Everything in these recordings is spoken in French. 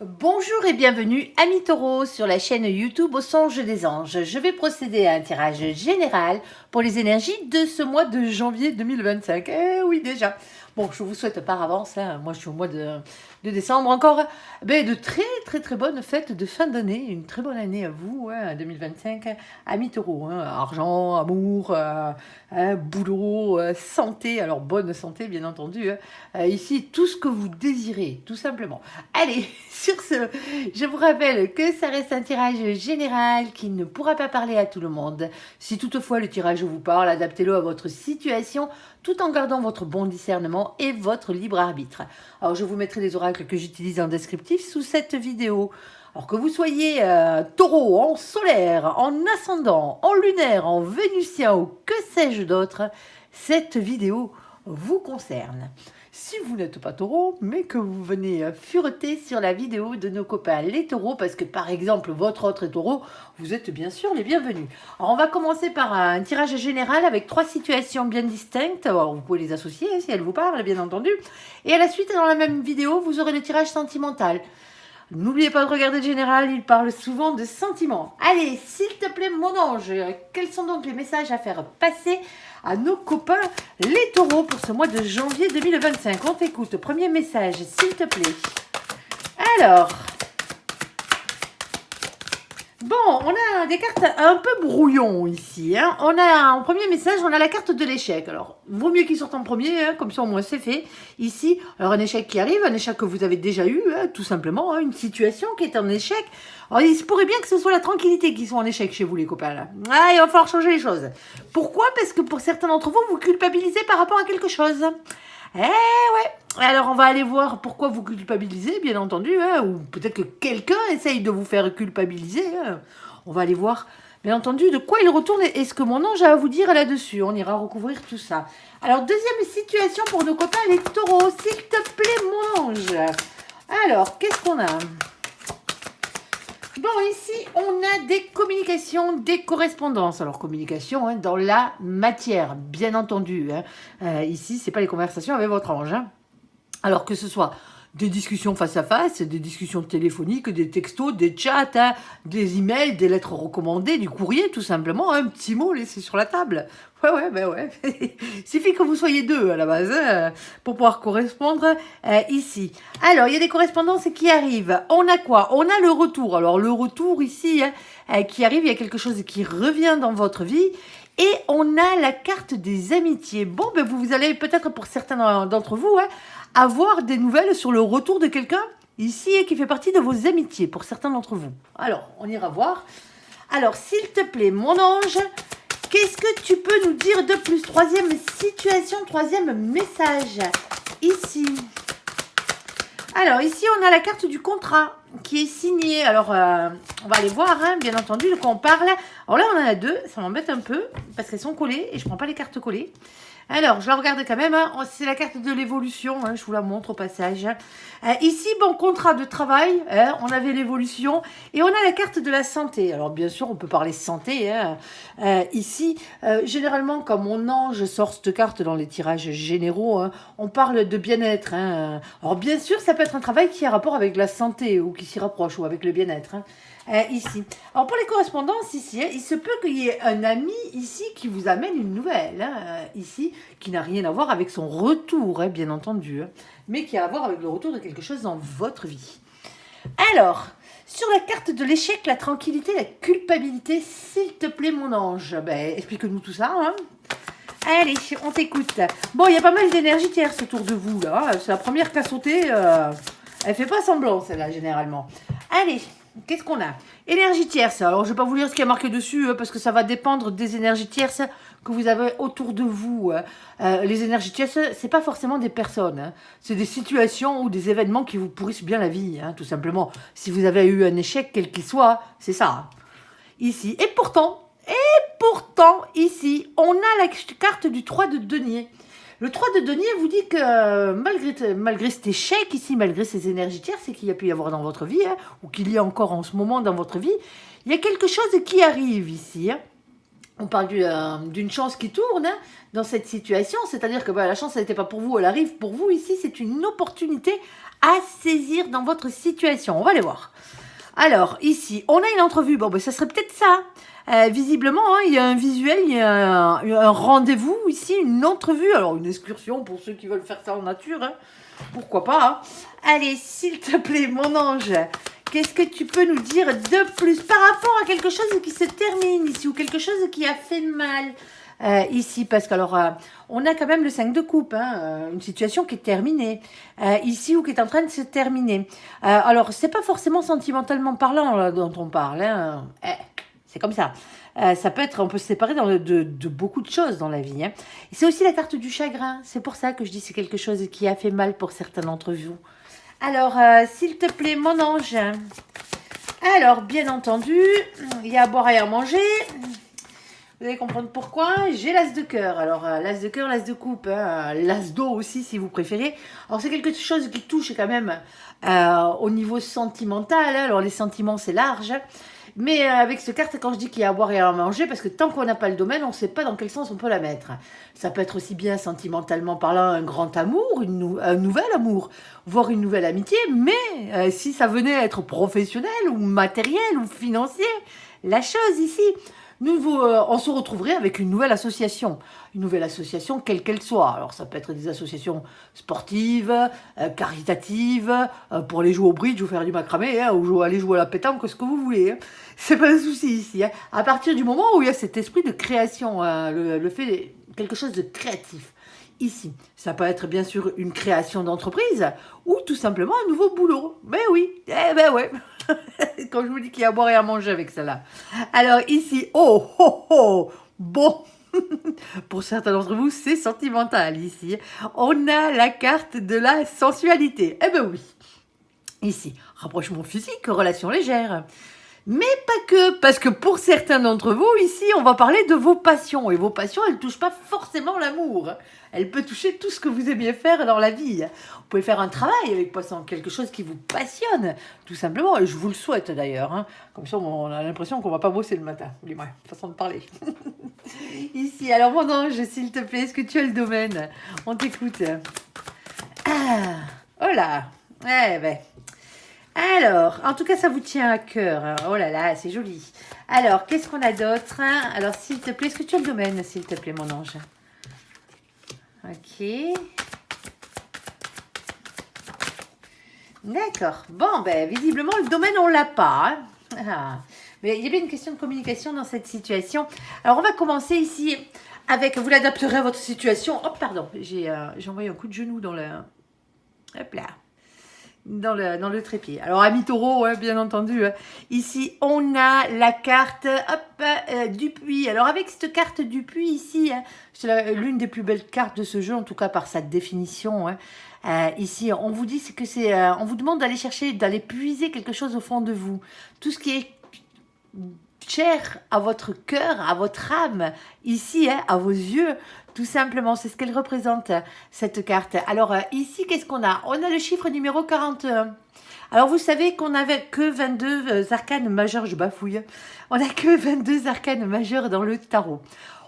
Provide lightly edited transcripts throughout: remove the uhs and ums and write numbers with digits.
Bonjour et bienvenue, amis taureaux, sur la chaîne YouTube Au Songe des Anges. Je vais procéder à un tirage général pour les énergies de ce mois de janvier 2025. Eh oui, déjà. Bon, je vous souhaite par avance, hein, moi je suis au mois de décembre encore, de très bonnes fêtes de fin d'année, une très bonne année à vous, hein, 2025, amis taureaux, hein, argent, amour, boulot, santé, alors bonne santé bien entendu, hein, ici tout ce que vous désirez, tout simplement. Allez, sur ce, je vous rappelle que ça reste un tirage général qui ne pourra pas parler à tout le monde. Si toutefois le tirage vous parle, adaptez-le à votre situation tout en gardant votre bon discernement et votre libre arbitre. Alors je vous mettrai les oracles que j'utilise en descriptif sous cette vidéo. Alors que vous soyez taureau, en solaire, en ascendant, en lunaire, en vénusien ou que sais-je d'autre, cette vidéo vous concerne. Si vous n'êtes pas taureau, mais que vous venez fureter sur la vidéo de nos copains les taureaux, parce que par exemple votre autre est taureau, vous êtes bien sûr les bienvenus. Alors on va commencer par un tirage général avec 3 situations bien distinctes. Alors vous pouvez les associer si elles vous parlent, bien entendu. Et à la suite, dans la même vidéo, vous aurez le tirage sentimental. N'oubliez pas de regarder le général, il parle souvent de sentiments. Allez, s'il te plaît, mon ange, quels sont donc les messages à faire passer à nos copains les taureaux pour ce mois de janvier 2025? On t'écoute. Premier message, s'il te plaît. Alors, bon, on a des cartes un peu brouillon ici. Hein. On a en premier message, on a la carte de l'échec. Alors, vaut mieux qu'il sorte en premier, hein, comme ça au moins c'est fait. Ici, alors un échec qui arrive, un échec que vous avez déjà eu, hein, tout simplement, hein, une situation qui est en échec. Alors, il se pourrait bien que ce soit la tranquillité qui soit en échec chez vous, les copains. Là. Ah, il va falloir changer les choses. Pourquoi? Parce que pour certains d'entre vous, vous culpabilisez par rapport à quelque chose. Eh ouais. Alors on va aller voir pourquoi vous culpabilisez, bien entendu, hein, ou peut-être que quelqu'un essaye de vous faire culpabiliser. Hein. On va aller voir, bien entendu, de quoi il retourne et ce que mon ange a à vous dire là-dessus. On ira recouvrir tout ça. Alors deuxième situation pour nos copains les taureaux, s'il te plaît mon ange. Alors, qu'est-ce qu'on a? Bon, ici, on a des communications, des correspondances. Alors, communication hein, dans la matière, bien entendu. Hein. Ici, ce n'est pas les conversations avec votre ange. Hein. Alors, que ce soit des discussions face à face, des discussions téléphoniques, des textos, des chats, hein, des emails, des lettres recommandées, du courrier, tout simplement. Un petit mot laissé sur la table. Ouais. Il suffit que vous soyez deux à la base hein, pour pouvoir correspondre ici. Alors, il y a des correspondances qui arrivent. On a quoi? On a le retour. Alors, le retour ici qui arrive, il y a quelque chose qui revient dans votre vie. Et on a la carte des amitiés. Bon, vous allez peut-être, pour certains d'entre vous, hein, avoir des nouvelles sur le retour de quelqu'un ici qui fait partie de vos amitiés, pour certains d'entre vous. Alors, on ira voir. Alors, s'il te plaît, mon ange, qu'est-ce que tu peux nous dire de plus? Troisième situation, troisième message. Ici. Alors, ici, on a la carte du contrat qui est signée. Alors, on va aller voir, hein, bien entendu, de quoi on parle. Alors là, on en a deux. Ça m'embête un peu parce qu'elles sont collées et je ne prends pas les cartes collées. Alors, je la regarde quand même. Hein. C'est la carte de l'évolution. Hein, je vous la montre au passage. Ici, bon, contrat de travail. Hein, on avait l'évolution. Et on a la carte de la santé. Alors, bien sûr, on peut parler santé. Hein. Ici, généralement, quand mon ange sort cette carte dans les tirages généraux, hein, on parle de bien-être. Hein. Alors, bien sûr, ça peut être un travail qui a rapport avec la santé ou qui s'y rapproche ou avec le bien-être. Hein. Ici. Alors pour les correspondances ici, hein, il se peut qu'il y ait un ami ici qui vous amène une nouvelle, hein, ici, qui n'a rien à voir avec son retour, hein, bien entendu, hein, mais qui a à voir avec le retour de quelque chose dans votre vie. Alors, sur la carte de l'échec, la tranquillité, la culpabilité, s'il te plaît mon ange, explique-nous tout ça. Hein. Allez, on t'écoute. Bon, il y a pas mal d'énergie tierce autour de vous, là. C'est la première qui a sauté. Elle fait pas semblant, celle-là, généralement. Allez. Qu'est-ce qu'on a? Énergie tierce. Alors, je ne vais pas vous lire ce qui est marqué dessus, parce que ça va dépendre des énergies tierces que vous avez autour de vous. Les énergies tierces, ce n'est pas forcément des personnes. Hein. C'est des situations ou des événements qui vous pourrissent bien la vie, hein, tout simplement. Si vous avez eu un échec, quel qu'il soit, c'est ça. Hein. Ici. Et pourtant, ici, on a la carte du 3 de denier. Le 3 de denier vous dit que malgré cet échec ici, malgré ces énergies tierces qu'il y a pu y avoir dans votre vie, hein, ou qu'il y a encore en ce moment dans votre vie, il y a quelque chose qui arrive ici. Hein. On parle d'une chance qui tourne hein, dans cette situation, c'est-à-dire que la chance, elle n'était pas pour vous, elle arrive pour vous ici, c'est une opportunité à saisir dans votre situation. On va les voir. Alors, ici, on a une entrevue. Bon, ben, ça serait peut-être ça. Visiblement, hein, il y a un visuel, il y a un rendez-vous ici, une entrevue. Alors, une excursion pour ceux qui veulent faire ça en nature. Hein. Pourquoi pas. Hein. Allez, s'il te plaît, mon ange, qu'est-ce que tu peux nous dire de plus par rapport à quelque chose qui se termine ici ou quelque chose qui a fait mal ici, parce qu'alors, on a quand même le 5 de coupe, hein, une situation qui est terminée, ici, ou qui est en train de se terminer. Alors, c'est pas forcément sentimentalement parlant là, dont on parle, hein. C'est comme ça. Ça peut être, on peut se séparer de beaucoup de choses dans la vie. Hein. Et c'est aussi la carte du chagrin. C'est pour ça que je dis c'est quelque chose qui a fait mal pour certains d'entre vous. Alors, s'il te plaît, mon ange. Alors, bien entendu, il y a à boire et à manger. Vous allez comprendre pourquoi. J'ai l'as de cœur. Alors, l'as de cœur, l'as de coupe, hein, l'as d'eau aussi, si vous préférez. Alors, c'est quelque chose qui touche quand même au niveau sentimental. Hein. Alors, les sentiments, c'est large. Mais avec cette carte, quand je dis qu'il y a à boire et à manger, parce que tant qu'on n'a pas le domaine, on ne sait pas dans quel sens on peut la mettre. Ça peut être aussi bien sentimentalement parlant un grand amour, un nouvel amour, voire une nouvelle amitié. Mais si ça venait à être professionnel ou matériel ou financier, la chose ici... on se retrouverait avec une nouvelle association quelle qu'elle soit. Alors ça peut être des associations sportives, caritatives, pour aller jouer au bridge ou faire du macramé, hein, ou aller jouer à la pétanque, ce que vous voulez. Hein. C'est pas un souci ici. Hein. À partir du moment où il y a cet esprit de création, le fait de quelque chose de créatif. Ici, ça peut être bien sûr une création d'entreprise ou tout simplement un nouveau boulot. Mais oui, eh ben ouais. Quand je vous dis qu'il y a à boire et à manger avec celle-là. Alors ici, bon, pour certains d'entre vous, c'est sentimental ici. On a la carte de la sensualité. Eh ben oui. Ici, rapprochement physique, relation légère. Mais pas que, parce que pour certains d'entre vous, ici, on va parler de vos passions. Et vos passions, elles ne touchent pas forcément l'amour. Elle peut toucher tout ce que vous aimiez faire dans la vie. Vous pouvez faire un travail avec poisson, quelque chose qui vous passionne, tout simplement. Et je vous le souhaite d'ailleurs. Hein. Comme ça, on a l'impression qu'on ne va pas bosser le matin. Dis-moi, façon de parler. Ici, alors mon ange, s'il te plaît, est-ce que tu as le domaine? On t'écoute. Ah, oh là, eh ben... Alors, en tout cas, ça vous tient à cœur. Hein. Oh là là, c'est joli. Alors, qu'est-ce qu'on a d'autre? Alors, s'il te plaît, est-ce que tu as le domaine, s'il te plaît, mon ange? Ok. D'accord. Bon, ben, visiblement, le domaine, on ne l'a pas. Hein. Ah. Mais il y avait une question de communication dans cette situation. Alors, on va commencer ici avec... Vous l'adapterez à votre situation. Oh, pardon. J'ai envoyé un coup de genou dans le... Hop là. Dans le trépied. Alors, ami taureau, hein, bien entendu. Hein. Ici, on a la carte du puits. Alors, avec cette carte du puits ici, hein, c'est l'une des plus belles cartes de ce jeu, en tout cas par sa définition. Hein. Ici, on vous dit que c'est... on vous demande d'aller chercher, d'aller puiser quelque chose au fond de vous. Tout ce qui est cher à votre cœur, à votre âme, ici, hein, à vos yeux, tout simplement, c'est ce qu'elle représente, cette carte. Alors, ici, qu'est-ce qu'on a? On a le chiffre numéro 41. Alors, vous savez qu'on n'avait que 22 arcanes majeures, je bafouille, on n'a que 22 arcanes majeures dans le tarot.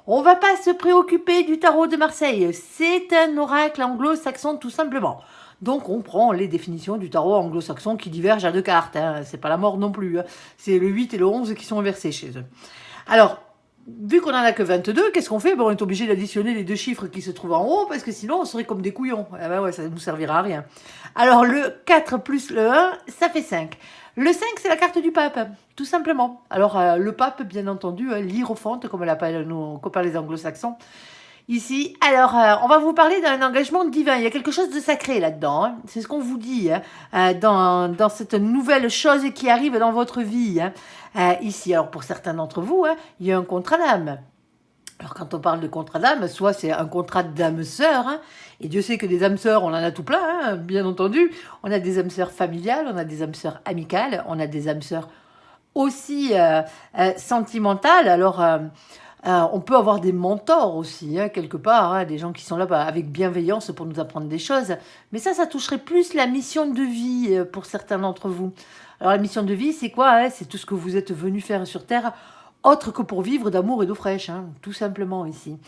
On ne va pas se préoccuper du tarot de Marseille, c'est un oracle anglo-saxon tout simplement. Donc, on prend les définitions du tarot anglo-saxon qui divergent à deux cartes. Hein. C'est pas la mort non plus. Hein. C'est le 8 et le 11 qui sont inversés chez eux. Alors, vu qu'on en a que 22, qu'est-ce qu'on fait? On est obligé d'additionner les deux chiffres qui se trouvent en haut parce que sinon, on serait comme des couillons. Eh ben ouais, ça ne nous servira à rien. Alors, le 4 plus le 1, ça fait 5. Le 5, c'est la carte du pape, tout simplement. Alors, le pape, bien entendu, l'hiérophante, comme l'appellent nos copains les anglo-saxons. Ici, alors, on va vous parler d'un engagement divin. Il y a quelque chose de sacré là-dedans. Hein. C'est ce qu'on vous dit hein, dans cette nouvelle chose qui arrive dans votre vie. Hein. Ici, alors pour certains d'entre vous, hein, il y a un contrat d'âme. Alors, quand on parle de contrat d'âme, soit c'est un contrat d'âme sœur, hein, et Dieu sait que des âmes sœurs, on en a tout plein, hein, bien entendu. On a des âmes sœurs familiales, on a des âmes sœurs amicales, on a des âmes sœurs aussi sentimentales. Alors... on peut avoir des mentors aussi, hein, quelque part, hein, des gens qui sont là avec bienveillance pour nous apprendre des choses. Mais ça toucherait plus la mission de vie pour certains d'entre vous. Alors la mission de vie, c'est quoi hein? C'est tout ce que vous êtes venu faire sur Terre, autre que pour vivre d'amour et d'eau fraîche, hein, tout simplement ici.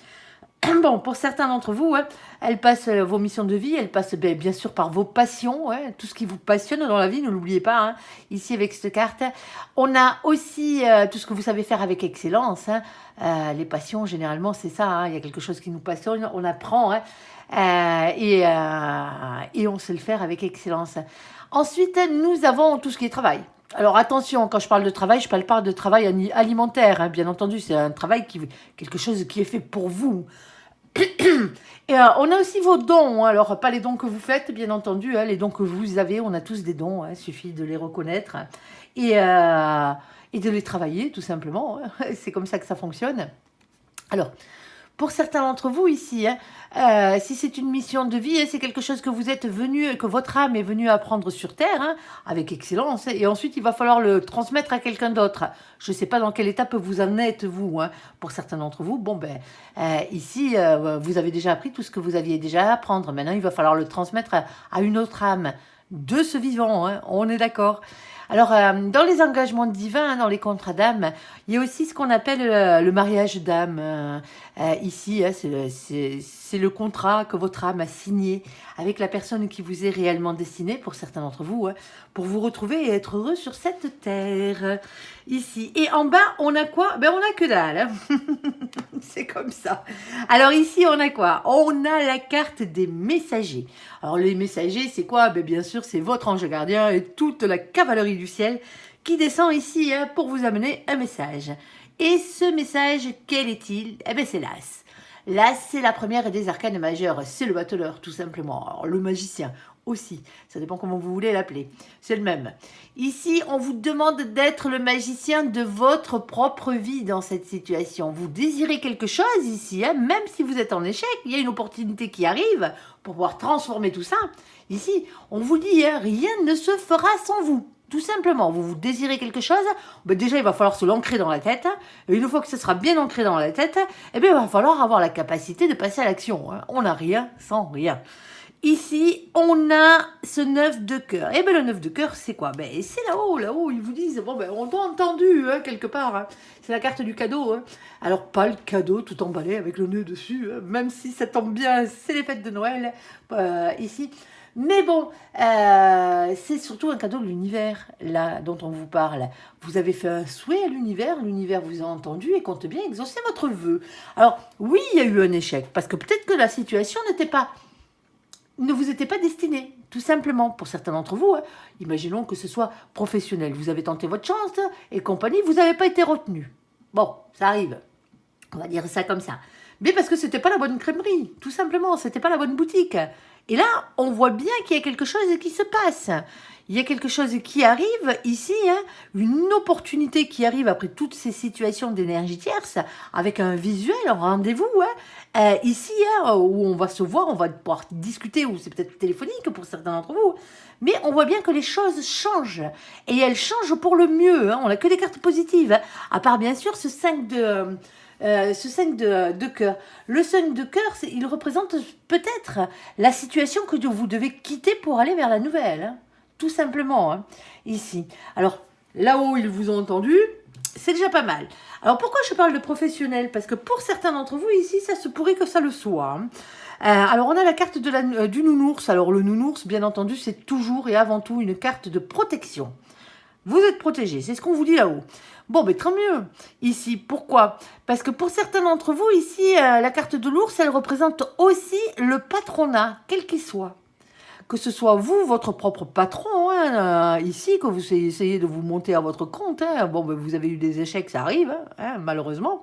Bon, pour certains d'entre vous, hein, elles passent vos missions de vie, elles passent bien sûr par vos passions, ouais, tout ce qui vous passionne dans la vie, ne l'oubliez pas, hein, ici avec cette carte. On a aussi tout ce que vous savez faire avec excellence. Hein. Les passions, généralement, c'est ça, hein, il y a quelque chose qui nous passionne, on apprend hein, et on sait le faire avec excellence. Ensuite, nous avons tout ce qui est travail. Alors attention, quand je parle de travail, je parle pas de travail alimentaire, hein, bien entendu, c'est un travail quelque chose qui est fait pour vous. Et on a aussi vos dons, hein. Alors pas les dons que vous faites, bien entendu, hein, les dons que vous avez, on a tous des dons, hein, il suffit de les reconnaître et de les travailler, tout simplement. Hein. C'est comme ça que ça fonctionne. Alors, pour certains d'entre vous ici, hein, si c'est une mission de vie, hein, c'est quelque chose que vous êtes venu, que votre âme est venue apprendre sur Terre, hein, avec excellence, et ensuite il va falloir le transmettre à quelqu'un d'autre. Je ne sais pas dans quelle étape vous en êtes, vous. Hein. Pour certains d'entre vous, bon ben, ici, vous avez déjà appris tout ce que vous aviez déjà à apprendre. Maintenant, il va falloir le transmettre à une autre âme de ce vivant, hein, on est d'accord. Alors, dans les engagements divins, dans les contrats d'âme, il y a aussi ce qu'on appelle le mariage d'âme. Ici, hein, c'est le contrat que votre âme a signé avec la personne qui vous est réellement destinée, pour certains d'entre vous, hein, pour vous retrouver et être heureux sur cette terre. Ici. Et en bas, on a quoi? Ben, on a que dalle. Hein. C'est comme ça. Alors ici, on a quoi? On a la carte des messagers. Alors les messagers, c'est quoi? Ben, bien sûr, c'est votre ange gardien et toute la cavalerie du ciel qui descend ici hein, pour vous amener un message. Et ce message, quel est-il? Eh bien, c'est l'As. L'As, c'est la première des arcanes majeures. C'est le battleur, tout simplement. Alors, le magicien aussi. Ça dépend comment vous voulez l'appeler. C'est le même. Ici, on vous demande d'être le magicien de votre propre vie dans cette situation. Vous désirez quelque chose ici, hein, même si vous êtes en échec, il y a une opportunité qui arrive pour pouvoir transformer tout ça. Ici, on vous dit, hein, rien ne se fera sans vous. Tout simplement, vous désirez quelque chose, ben déjà il va falloir se l'ancrer dans la tête, et une fois que ce sera bien ancré dans la tête, eh bien, il va falloir avoir la capacité de passer à l'action. Hein. On n'a rien sans rien. Ici, on a ce 9 de cœur. Et bien, le 9 de cœur, c'est quoi? Ben, c'est là-haut, ils vous disent, bon, ben, on t'a entendu, hein, quelque part. Hein. C'est la carte du cadeau. Hein. Alors, pas le cadeau tout emballé avec le nœud dessus, hein, même si ça tombe bien, c'est les fêtes de Noël, ici. Mais bon, c'est surtout un cadeau de l'univers, là, dont on vous parle. Vous avez fait un souhait à l'univers vous a entendu et compte bien exaucer votre vœu. Alors, oui, il y a eu un échec, parce que peut-être que la situation ne vous était pas destiné, tout simplement. Pour certains d'entre vous, hein, imaginons que ce soit professionnel. Vous avez tenté votre chance et compagnie, vous n'avez pas été retenu. Bon, ça arrive. On va dire ça comme ça. Mais parce que c'était pas la bonne crèmerie, tout simplement, c'était pas la bonne boutique. Et là, on voit bien qu'il y a quelque chose qui se passe. Il y a quelque chose qui arrive ici, hein, une opportunité qui arrive après toutes ces situations d'énergie tierce, avec un visuel, un rendez-vous, hein, ici, hein, où on va se voir, on va pouvoir discuter, ou c'est peut-être téléphonique pour certains d'entre vous, mais on voit bien que les choses changent, et elles changent pour le mieux, hein, on n'a que des cartes positives, hein, à part bien sûr ce 5 de cœur. Le 5 de cœur, il représente peut-être la situation que vous devez quitter pour aller vers la nouvelle, hein. Tout simplement, hein, ici. Alors, là-haut, ils vous ont entendu, c'est déjà pas mal. Alors, pourquoi je parle de professionnel? Parce que pour certains d'entre vous, ici, ça se pourrait que ça le soit. Hein. Alors, on a la carte du nounours. Alors, le nounours, bien entendu, c'est toujours et avant tout une carte de protection. Vous êtes protégé, c'est ce qu'on vous dit là-haut. Bon, mais très mieux. Ici, pourquoi? Parce que pour certains d'entre vous, ici, la carte de l'ours, elle représente aussi le patronat, quel qu'il soit. Que ce soit vous, votre propre patron, hein, ici, que vous essayez de vous monter à votre compte. Hein. Bon, ben, vous avez eu des échecs, ça arrive, hein, malheureusement.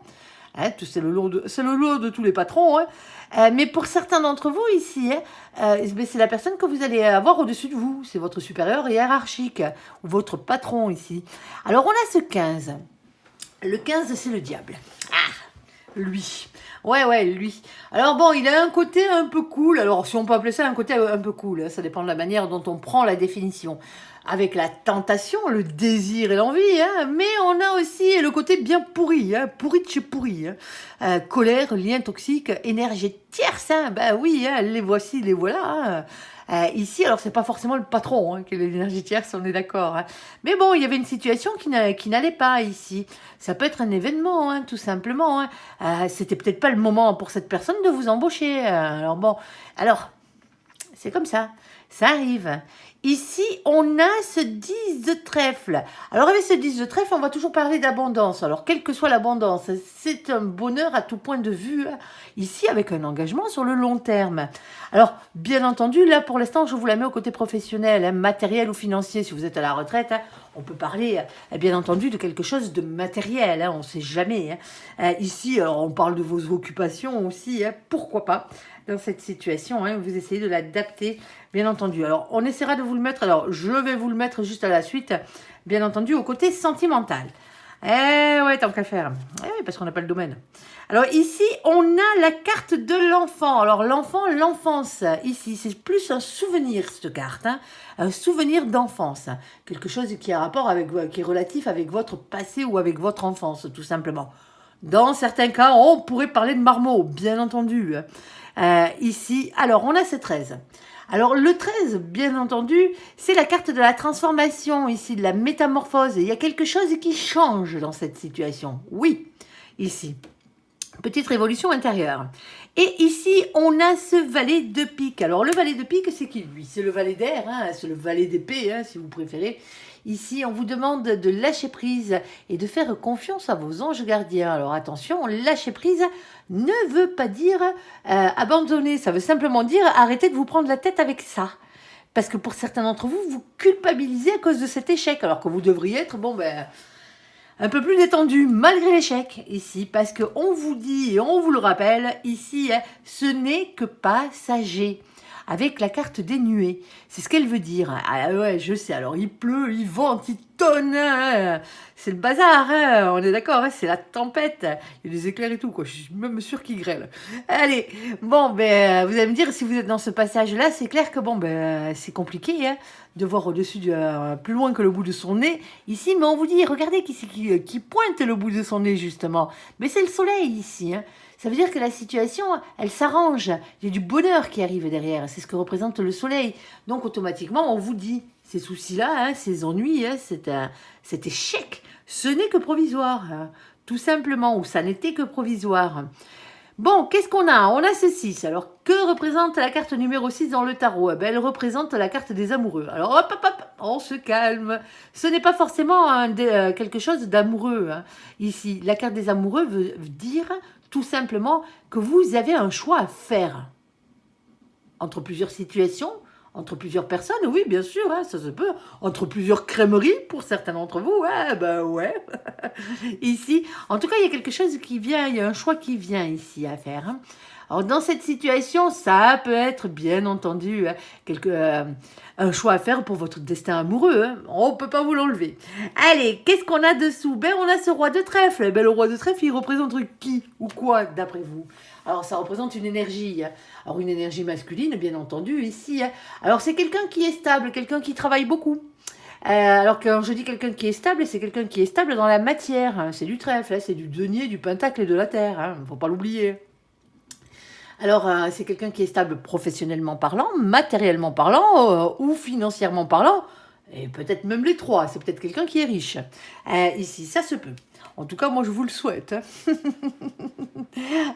Hein, c'est le lot de tous les patrons. Hein. Mais pour certains d'entre vous ici, hein, c'est la personne que vous allez avoir au-dessus de vous. C'est votre supérieur hiérarchique, ou votre patron ici. Alors, on a ce 15. Le 15, c'est le diable. Ah, lui. Ouais, lui. Alors bon, il a un côté un peu cool. Alors, si on peut appeler ça un côté un peu cool, hein, ça dépend de la manière dont on prend la définition. Avec la tentation, le désir et l'envie, hein, mais on a aussi le côté bien pourri, hein, pourri de chez pourri. Hein. Colère, lien toxique, énergie tierce, hein, ben oui, hein, les voici, les voilà. Hein. Ici, alors c'est pas forcément le patron qui est l'énergie tierce, on est d'accord. Mais bon, il y avait une situation qui n'allait pas ici. Ça peut être un événement, tout simplement. C'était peut-être pas le moment pour cette personne de vous embaucher. Alors bon, alors c'est comme ça arrive. Ici, on a ce 10 de trèfle. Alors, avec ce 10 de trèfle, on va toujours parler d'abondance. Alors, quelle que soit l'abondance, c'est un bonheur à tout point de vue. Ici, avec un engagement sur le long terme. Alors, bien entendu, là, pour l'instant, je vous la mets au côté professionnel, matériel ou financier. Si vous êtes à la retraite, on peut parler, bien entendu, de quelque chose de matériel. On ne sait jamais. Ici, alors, on parle de vos occupations aussi. Pourquoi pas, dans cette situation, vous essayez de l'adapter, bien entendu. Alors, on essaiera de vous le mettre. Alors, je vais vous le mettre juste à la suite, bien entendu, au côté sentimental. Ouais, tant qu'à faire. Oui, parce qu'on n'a pas le domaine. Alors ici, on a la carte de l'enfant. Alors l'enfant, l'enfance, ici, c'est plus un souvenir, cette carte. Un souvenir d'enfance. Quelque chose qui a rapport avec, qui est relatif avec votre passé ou avec votre enfance, tout simplement. Dans certains cas, on pourrait parler de marmot, bien entendu. Ici, alors on a ce 13. Alors le 13, bien entendu, c'est la carte de la transformation ici, de la métamorphose. Il y a quelque chose qui change dans cette situation. Oui, ici. Petite révolution intérieure. Et ici, on a ce valet de pique. Alors le valet de pique, c'est qui lui? C'est le valet d'air, c'est le valet d'épée, si vous préférez. Ici, on vous demande de lâcher prise et de faire confiance à vos anges gardiens. Alors attention, lâcher prise ne veut pas dire abandonner. Ça veut simplement dire arrêter de vous prendre la tête avec ça. Parce que pour certains d'entre vous, vous culpabilisez à cause de cet échec. Alors que vous devriez être, un peu plus détendu, malgré l'échec, ici. Parce qu'on vous dit, et on vous le rappelle, ici, ce n'est que passager. Avec la carte des nuées. C'est ce qu'elle veut dire. Ah ouais, je sais. Alors, il pleut, il vente, il tonne. C'est le bazar, on est d'accord. C'est la tempête. Il y a des éclairs et tout, quoi. Je suis même sûre qu'il grêle. Allez, bon, vous allez me dire, si vous êtes dans ce passage-là, c'est clair que, c'est compliqué, de voir au-dessus, plus loin que le bout de son nez. Ici, mais on vous dit, regardez qui pointe le bout de son nez, justement. Mais c'est le soleil, ici, Ça veut dire que la situation, elle s'arrange. Il y a du bonheur qui arrive derrière. C'est ce que représente le soleil. Donc, automatiquement, on vous dit, ces soucis-là, ces ennuis, cet échec, ce n'est que provisoire. Tout simplement, ou ça n'était que provisoire. Bon, qu'est-ce qu'on a? On a ce 6. Alors, que représente la carte numéro 6 dans le tarot? Elle représente la carte des amoureux. Alors, hop, on se calme. Ce n'est pas forcément quelque chose d'amoureux. Ici, la carte des amoureux veut dire tout simplement que vous avez un choix à faire. Entre plusieurs situations, entre plusieurs personnes, oui, bien sûr, ça se peut. Entre plusieurs crèmeries, pour certains d'entre vous, ouais. Ici, en tout cas, il y a quelque chose qui vient, il y a un choix qui vient ici à faire. Alors, dans cette situation, ça peut être, bien entendu, un choix à faire pour votre destin amoureux. On ne peut pas vous l'enlever. Allez, qu'est-ce qu'on a dessous? On a ce roi de trèfle. Le roi de trèfle, il représente qui ou quoi, d'après vous? Alors, ça représente une énergie. Alors, une énergie masculine, bien entendu, ici. Alors, c'est quelqu'un qui est stable, quelqu'un qui travaille beaucoup. Alors, quand je dis quelqu'un qui est stable, c'est quelqu'un qui est stable dans la matière. C'est du trèfle, c'est du denier, du pentacle et de la terre. Il ne faut pas l'oublier. Alors, c'est quelqu'un qui est stable professionnellement parlant, matériellement parlant ou financièrement parlant. Et peut-être même les trois. C'est peut-être quelqu'un qui est riche. Ici, ça se peut. En tout cas, moi, je vous le souhaite.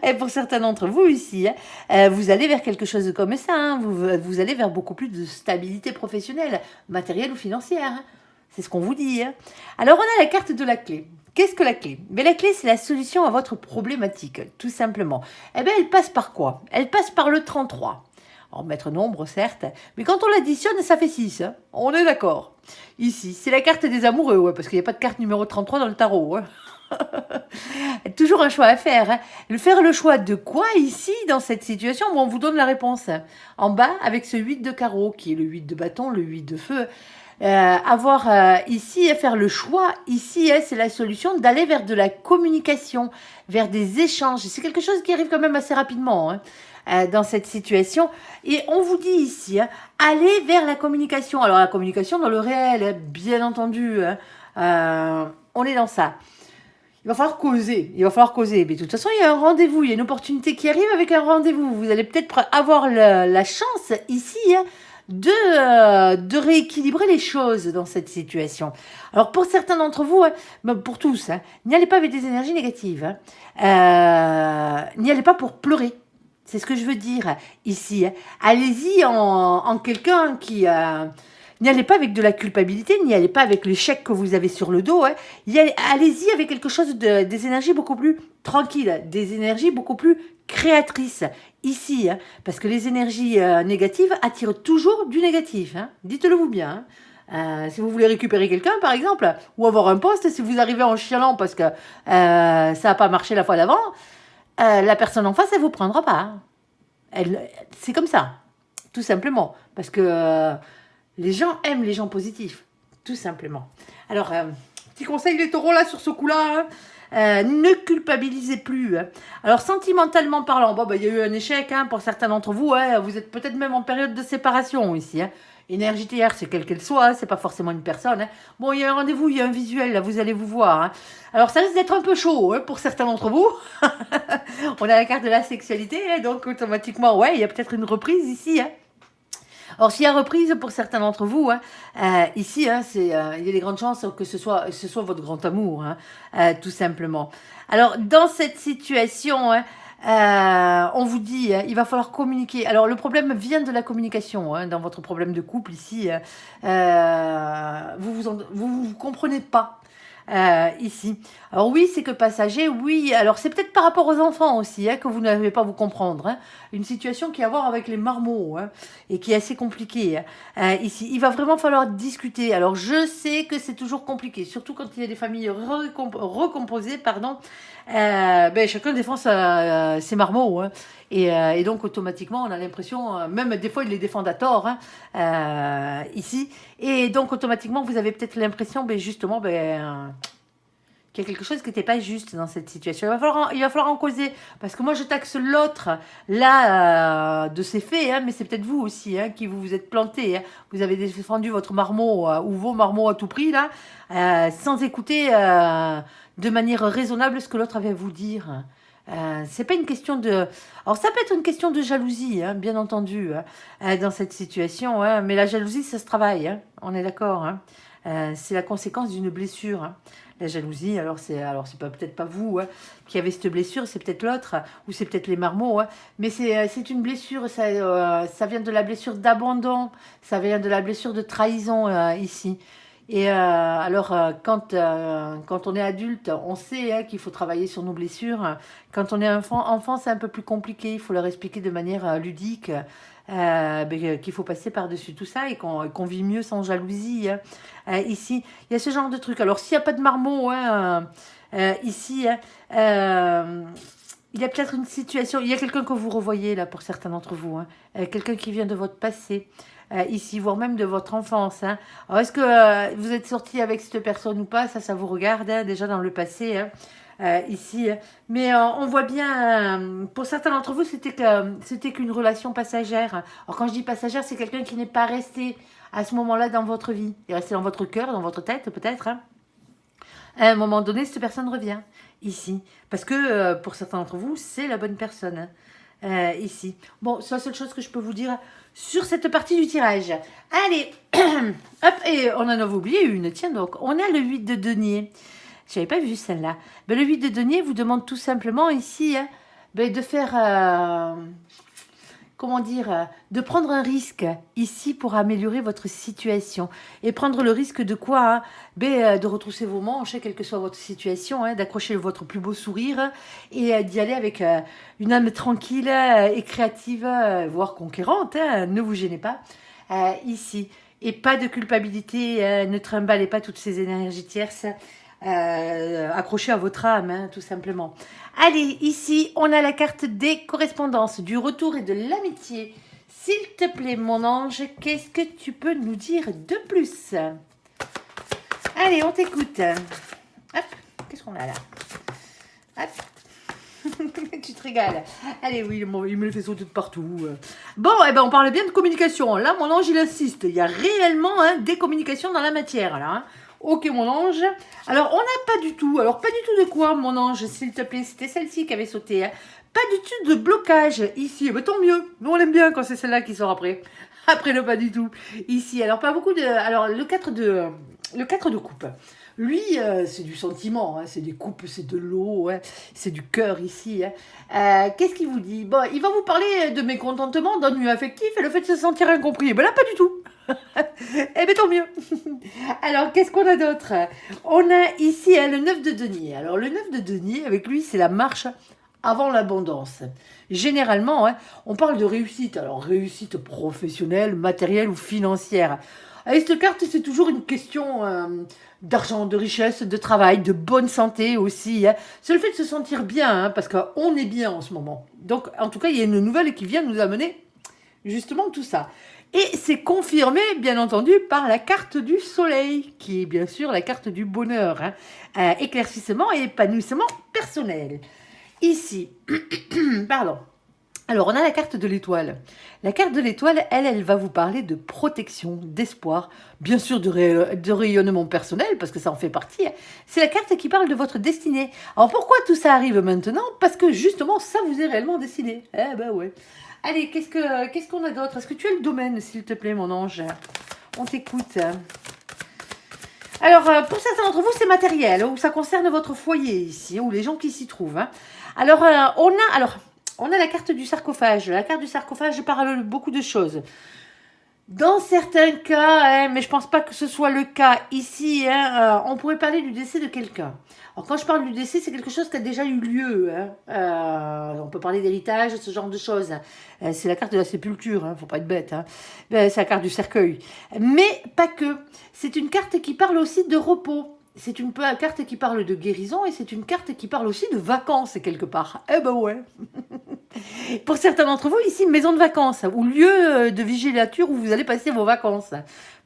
Et pour certains d'entre vous ici, vous allez vers quelque chose comme ça. Vous allez vers beaucoup plus de stabilité professionnelle, matérielle ou financière. C'est ce qu'on vous dit. Alors, on a la carte de la clé. Qu'est-ce que la clé? La clé, c'est la solution à votre problématique, tout simplement. Elle passe par quoi? Elle passe par le 33. Alors, maître nombre, certes, mais quand on l'additionne, ça fait 6. On est d'accord. Ici, c'est la carte des amoureux, parce qu'il n'y a pas de carte numéro 33 dans le tarot. Toujours un choix à faire. Faire le choix de quoi ici, dans cette situation? On vous donne la réponse. En bas, avec ce 8 de carreau, qui est le 8 de bâton, le 8 de feu. Ici, faire le choix, ici, c'est la solution d'aller vers de la communication, vers des échanges. C'est quelque chose qui arrive quand même assez rapidement dans cette situation. Et on vous dit ici, allez vers la communication. Alors, la communication dans le réel, bien entendu. On est dans ça. Il va falloir causer. Mais de toute façon, il y a un rendez-vous. Il y a une opportunité qui arrive avec un rendez-vous. Vous allez peut-être avoir la chance ici de rééquilibrer les choses dans cette situation. Alors pour certains d'entre vous, pour tous, n'y allez pas avec des énergies négatives. N'y allez pas pour pleurer. C'est ce que je veux dire ici. Allez-y en quelqu'un qui... N'y allez pas avec de la culpabilité, n'y allez pas avec l'échec que vous avez sur le dos. Allez-y avec quelque chose des énergies beaucoup plus tranquilles, des énergies beaucoup plus créatrices ici. Parce que les énergies négatives attirent toujours du négatif. Dites-le vous bien. Si vous voulez récupérer quelqu'un, par exemple, ou avoir un poste, si vous arrivez en chialant parce que ça n'a pas marché la fois d'avant, la personne en face, elle ne vous prendra pas. C'est comme ça, tout simplement. Parce que les gens aiment les gens positifs, tout simplement. Alors, petit conseil les taureaux là sur ce coup-là, ne culpabilisez plus. Alors, sentimentalement parlant, il y a eu un échec pour certains d'entre vous. Vous êtes peut-être même en période de séparation ici. Énergie terre, c'est quelle qu'elle soit, c'est pas forcément une personne. Bon, il y a un rendez-vous, il y a un visuel, là, vous allez vous voir. Alors, ça risque d'être un peu chaud pour certains d'entre vous. On a la carte de la sexualité, donc automatiquement, il y a peut-être une reprise ici. Alors, s'il y a reprise pour certains d'entre vous, ici, il y a des grandes chances que ce soit votre grand amour, tout simplement. Alors, dans cette situation, on vous dit, il va falloir communiquer. Alors, le problème vient de la communication, dans votre problème de couple ici. Vous comprenez pas. Ici. Alors oui, c'est que passager, oui. Alors c'est peut-être par rapport aux enfants aussi que vous n'arrivez pas à vous comprendre. Une situation qui a à voir avec les marmots et qui est assez compliquée ici. Il va vraiment falloir discuter. Alors je sais que c'est toujours compliqué, surtout quand il y a des familles recomposées, pardon. Chacun défend ses marmots. Et donc automatiquement, on a l'impression, même des fois, il les défend à tort ici. Et donc automatiquement, vous avez peut-être l'impression, justement, qu'il y a quelque chose qui n'était pas juste dans cette situation. Il va falloir en causer. Parce que moi, je taxe l'autre, là, de ses faits, mais c'est peut-être vous aussi qui vous êtes planté. Vous avez défendu votre marmot ou vos marmots à tout prix, là, sans écouter de manière raisonnable ce que l'autre avait à vous dire. C'est pas une question de... Alors, ça peut être une question de jalousie, bien entendu, dans cette situation. Mais la jalousie, ça se travaille. On est d'accord. C'est la conséquence d'une blessure. La jalousie, alors c'est peut-être pas vous qui avez cette blessure, c'est peut-être l'autre, ou c'est peut-être les marmots. Mais c'est une blessure, ça vient de la blessure d'abandon, ça vient de la blessure de trahison ici. Et quand on est adulte, on sait qu'il faut travailler sur nos blessures. Quand on est enfant, c'est un peu plus compliqué. Il faut leur expliquer de manière ludique qu'il faut passer par-dessus tout ça et qu'on vit mieux sans jalousie. Ici, il y a ce genre de truc. Alors, s'il n'y a pas de marmot ici, il y a peut-être une situation, il y a quelqu'un que vous revoyez là pour certains d'entre vous, quelqu'un qui vient de votre passé. Ici, voire même de votre enfance. Alors, est-ce que vous êtes sorti avec cette personne ou pas? Ça vous regarde déjà dans le passé. Ici, mais on voit bien, pour certains d'entre vous, c'était qu'une relation passagère. Alors, quand je dis passagère, c'est quelqu'un qui n'est pas resté à ce moment-là dans votre vie. Il est resté dans votre cœur, dans votre tête, peut-être. À un moment donné, cette personne revient ici. Parce que pour certains d'entre vous, c'est la bonne personne. Ici. Bon, c'est la seule chose que je peux vous dire sur cette partie du tirage. Allez, hop, et on en avait oublié une. Tiens donc, on a le 8 de denier. Je n'avais pas vu celle-là. Le 8 de denier vous demande tout simplement ici de faire... comment dire, de prendre un risque ici pour améliorer votre situation. Et prendre le risque de quoi de retrousser vos manches, quelle que soit votre situation, d'accrocher votre plus beau sourire et d'y aller avec une âme tranquille et créative, voire conquérante. Ne vous gênez pas ici. Et pas de culpabilité, ne trimballez pas toutes ces énergies tierces. Accrochées à votre âme, tout simplement. Allez, ici, on a la carte des correspondances, du retour et de l'amitié. S'il te plaît, mon ange, qu'est-ce que tu peux nous dire de plus? Allez, on t'écoute. Hop, qu'est-ce qu'on a là? Hop. Tu te régales. Allez, oui, il me le fait sauter de partout. Bon, on parle bien de communication. Là, mon ange, il insiste. Il y a réellement des communications dans la matière, là. Ok, mon ange. Alors, on n'a pas du tout. Alors, pas du tout de quoi, mon ange, s'il te plaît? C'était celle-ci qui avait sauté. Pas du tout de blocage ici. Tant mieux. Nous, on aime bien quand c'est celle-là qui sort après. Après le pas du tout. Ici, alors pas beaucoup de... Alors le 4 de coupe. Lui, c'est du sentiment, hein, c'est des coupes, c'est de l'eau, hein, c'est du cœur ici. Hein. Qu'est-ce qu'il vous dit? Bon, il va vous parler de mécontentement, d'ennui affectif et le fait de se sentir incompris. Ben là, pas du tout. Eh bien, tant mieux. Alors, qu'est-ce qu'on a d'autre? On a ici hein, le 9 de denier. Alors, le 9 de denier, avec lui, c'est la marche avant l'abondance. Généralement, hein, on parle de réussite. Alors, réussite professionnelle, matérielle ou financière. Avec cette carte, c'est toujours une question d'argent, de richesse, de travail, de bonne santé aussi. Hein. C'est le fait de se sentir bien, hein, parce qu'on est bien en ce moment. Donc, en tout cas, il y a une nouvelle qui vient nous amener justement tout ça. Et c'est confirmé, bien entendu, par la carte du soleil, qui est bien sûr la carte du bonheur. Hein. Éclaircissement et épanouissement personnel. Ici, pardon. Alors, on a la carte de l'étoile. La carte de l'étoile, elle va vous parler de protection, d'espoir, bien sûr de rayonnement personnel, parce que ça en fait partie. C'est la carte qui parle de votre destinée. Alors, pourquoi tout ça arrive maintenant? Parce que justement, ça vous est réellement destiné. Eh ben ouais. Allez, qu'est-ce qu'on a d'autre? Est-ce que tu as le domaine, s'il te plaît, mon ange? On t'écoute. Alors, pour certains d'entre vous, c'est matériel, ou ça concerne votre foyer ici, ou les gens qui s'y trouvent. Hein. Alors, on a la carte du sarcophage. La carte du sarcophage parle beaucoup de choses. Dans certains cas, hein, mais je ne pense pas que ce soit le cas ici, hein, on pourrait parler du décès de quelqu'un. Alors quand je parle du décès, c'est quelque chose qui a déjà eu lieu. Hein. On peut parler d'héritage, ce genre de choses. C'est la carte de la sépulture, hein, faut pas être bête. Hein. C'est la carte du cercueil. Mais pas que. C'est une carte qui parle aussi de repos. C'est une carte qui parle de guérison et c'est une carte qui parle aussi de vacances quelque part. Eh ben ouais. Pour certains d'entre vous, ici, maison de vacances ou lieu de vigilature où vous allez passer vos vacances.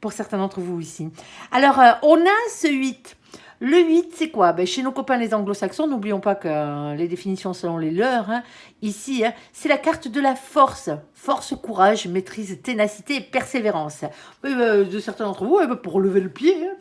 Pour certains d'entre vous ici. Alors, on a ce 8. Le 8, c'est quoi? Ben, chez nos copains les anglo-saxons, n'oublions pas que les définitions selon les leurs, hein, ici, hein, c'est la carte de la force. Force, courage, maîtrise, ténacité et persévérance. De certains d'entre vous, pour lever le pied, hein.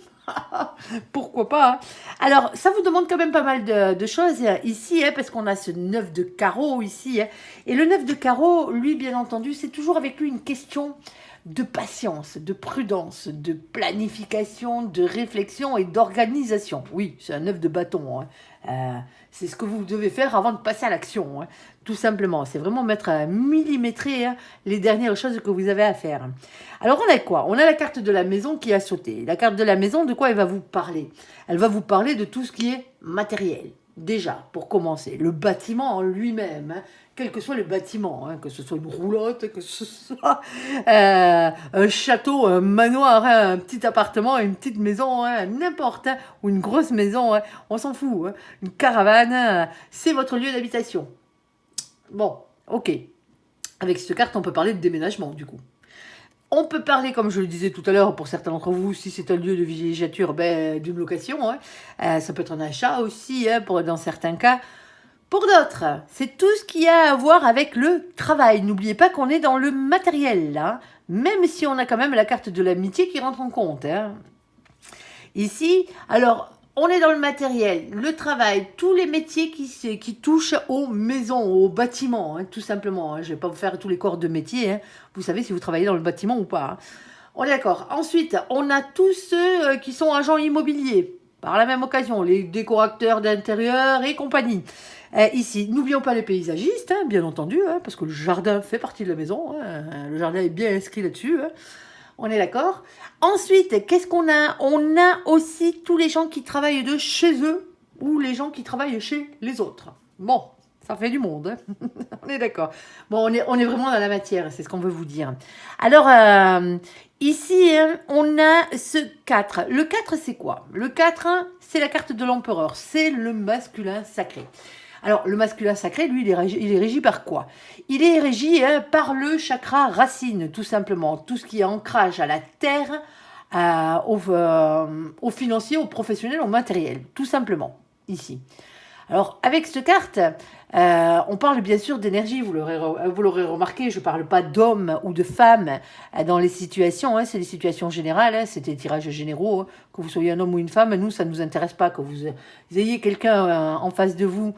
Pourquoi pas hein. Alors, ça vous demande quand même pas mal de choses ici, hein, parce qu'on a ce 9 de carreau ici. Hein, et le 9 de carreau, lui, bien entendu, c'est toujours avec lui une question de patience, de prudence, de planification, de réflexion et d'organisation. Oui, c'est un 9 de bâton. Hein. C'est ce que vous devez faire avant de passer à l'action. Hein. Tout simplement, c'est vraiment mettre à millimétrer hein, les dernières choses que vous avez à faire. Alors, on a quoi? On a la carte de la maison qui a sauté. La carte de la maison, de quoi elle va vous parler? Elle va vous parler de tout ce qui est matériel. Déjà, pour commencer, le bâtiment en lui-même, hein, quel que soit le bâtiment, hein, que ce soit une roulotte, que ce soit un château, un manoir, hein, un petit appartement, une petite maison, hein, n'importe, hein, ou une grosse maison, hein, on s'en fout, hein, une caravane, hein, c'est votre lieu d'habitation. Bon, ok. Avec cette carte, on peut parler de déménagement, du coup. On peut parler, comme je le disais tout à l'heure, pour certains d'entre vous, si c'est un lieu de villégiature, ben, d'une location. Hein. Ça peut être un achat aussi, hein, dans certains cas. Pour d'autres, c'est tout ce qui a à voir avec le travail. N'oubliez pas qu'on est dans le matériel, là. Même si on a quand même la carte de l'amitié qui rentre en compte. Hein. Ici, alors... On est dans le matériel, le travail, tous les métiers qui touchent aux maisons, aux bâtiments, hein, tout simplement. Hein. Je ne vais pas vous faire tous les corps de métier. Hein. Vous savez si vous travaillez dans le bâtiment ou pas. Hein. On est d'accord. Ensuite, on a tous ceux qui sont agents immobiliers. Par la même occasion, les décorateurs d'intérieur et compagnie. Ici, n'oublions pas les paysagistes, hein, bien entendu, hein, parce que le jardin fait partie de la maison. Hein. Le jardin est bien inscrit là-dessus. Hein. On est d'accord. Ensuite, qu'est-ce qu'on a? On a aussi tous les gens qui travaillent de chez eux ou les gens qui travaillent chez les autres. Bon, ça fait du monde. Hein. On est d'accord. Bon, on est vraiment dans la matière, c'est ce qu'on veut vous dire. Alors, ici, hein, on a ce 4. Le 4, c'est quoi? Le 4, hein, c'est la carte de l'empereur. C'est le masculin sacré. Alors, le masculin sacré, lui, il est régi par quoi? Il est régi hein, par le chakra racine, tout simplement. Tout ce qui est ancrage à la terre, au financier, au professionnel, au matériel, tout simplement, ici. Alors, avec cette carte, On parle bien sûr d'énergie, vous l'aurez remarqué, je ne parle pas d'hommes ou de femmes dans les situations, c'est les situations générales, c'est des tirages généraux, que vous soyez un homme ou une femme, nous ça ne nous intéresse pas, que vous ayez quelqu'un en face de vous,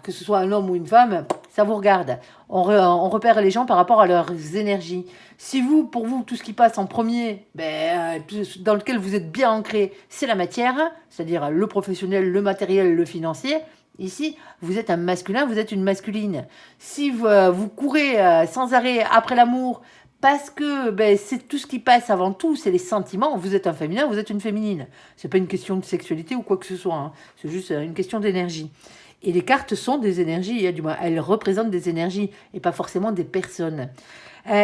que ce soit un homme ou une femme, ça vous regarde. On repère les gens par rapport à leurs énergies. Si pour vous, tout ce qui passe en premier, dans lequel vous êtes bien ancré, c'est la matière, c'est-à-dire le professionnel, le matériel, le financier. Ici, vous êtes un masculin, vous êtes une masculine. Si vous courez sans arrêt après l'amour, parce que c'est tout ce qui passe avant tout, c'est les sentiments, vous êtes un féminin, vous êtes une féminine. C'est pas une question de sexualité ou quoi que ce soit, c'est juste une question d'énergie. Et les cartes sont des énergies, du moins, elles représentent des énergies et pas forcément des personnes.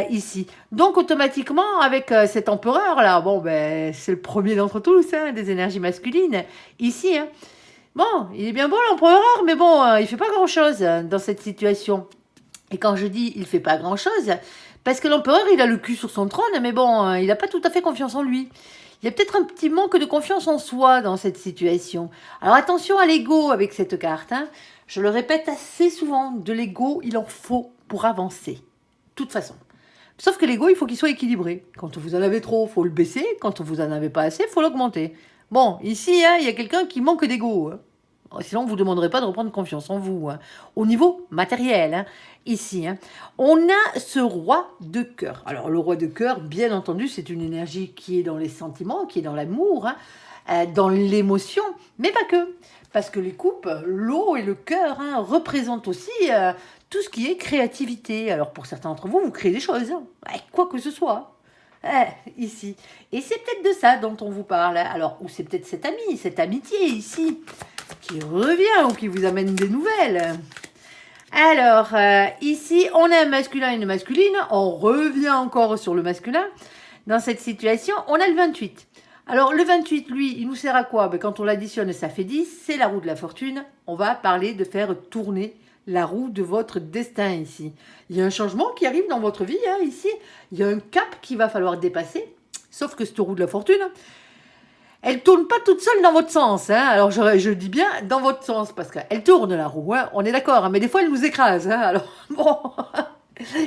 Ici. Donc, automatiquement, avec cet empereur-là, c'est le premier d'entre tous, des énergies masculines. Ici, bon, il est bien beau l'empereur, mais bon, il fait pas grand-chose dans cette situation. Et quand je dis il fait pas grand-chose, parce que l'empereur, il a le cul sur son trône, mais bon, il n'a pas tout à fait confiance en lui. Il y a peut-être un petit manque de confiance en soi dans cette situation. Alors attention à l'ego avec cette carte. Je le répète assez souvent, de l'ego, il en faut pour avancer. De toute façon. Sauf que l'ego, il faut qu'il soit équilibré. Quand vous en avez trop, il faut le baisser. Quand vous en avez pas assez, il faut l'augmenter. Bon, ici, il y a quelqu'un qui manque d'ego. Sinon, on ne vous demanderait pas de reprendre confiance en vous. Au niveau matériel, ici, on a ce roi de cœur. Alors, le roi de cœur, bien entendu, c'est une énergie qui est dans les sentiments, qui est dans l'amour, dans l'émotion, mais pas que. Parce que les coupes, l'eau et le cœur représentent aussi tout ce qui est créativité. Alors, pour certains d'entre vous, vous créez des choses, quoi que ce soit. Ici. Et c'est peut-être de ça dont on vous parle. Alors, ou c'est peut-être cet ami, cette amitié ici, qui revient ou qui vous amène des nouvelles. Alors, ici, on a un masculin et une masculine. On revient encore sur le masculin. Dans cette situation, on a le 28. Alors, le 28, lui, il nous sert à quoi? Quand on l'additionne, ça fait 10. C'est la roue de la fortune. On va parler de faire tourner la roue de votre destin ici. Il y a un changement qui arrive dans votre vie, ici. Il y a un cap qu'il va falloir dépasser. Sauf que cette roue de la fortune, elle tourne pas toute seule dans votre sens. Alors, je dis bien dans votre sens, parce qu'elle tourne la roue, on est d'accord. Mais des fois, elle nous écrase. Alors, bon...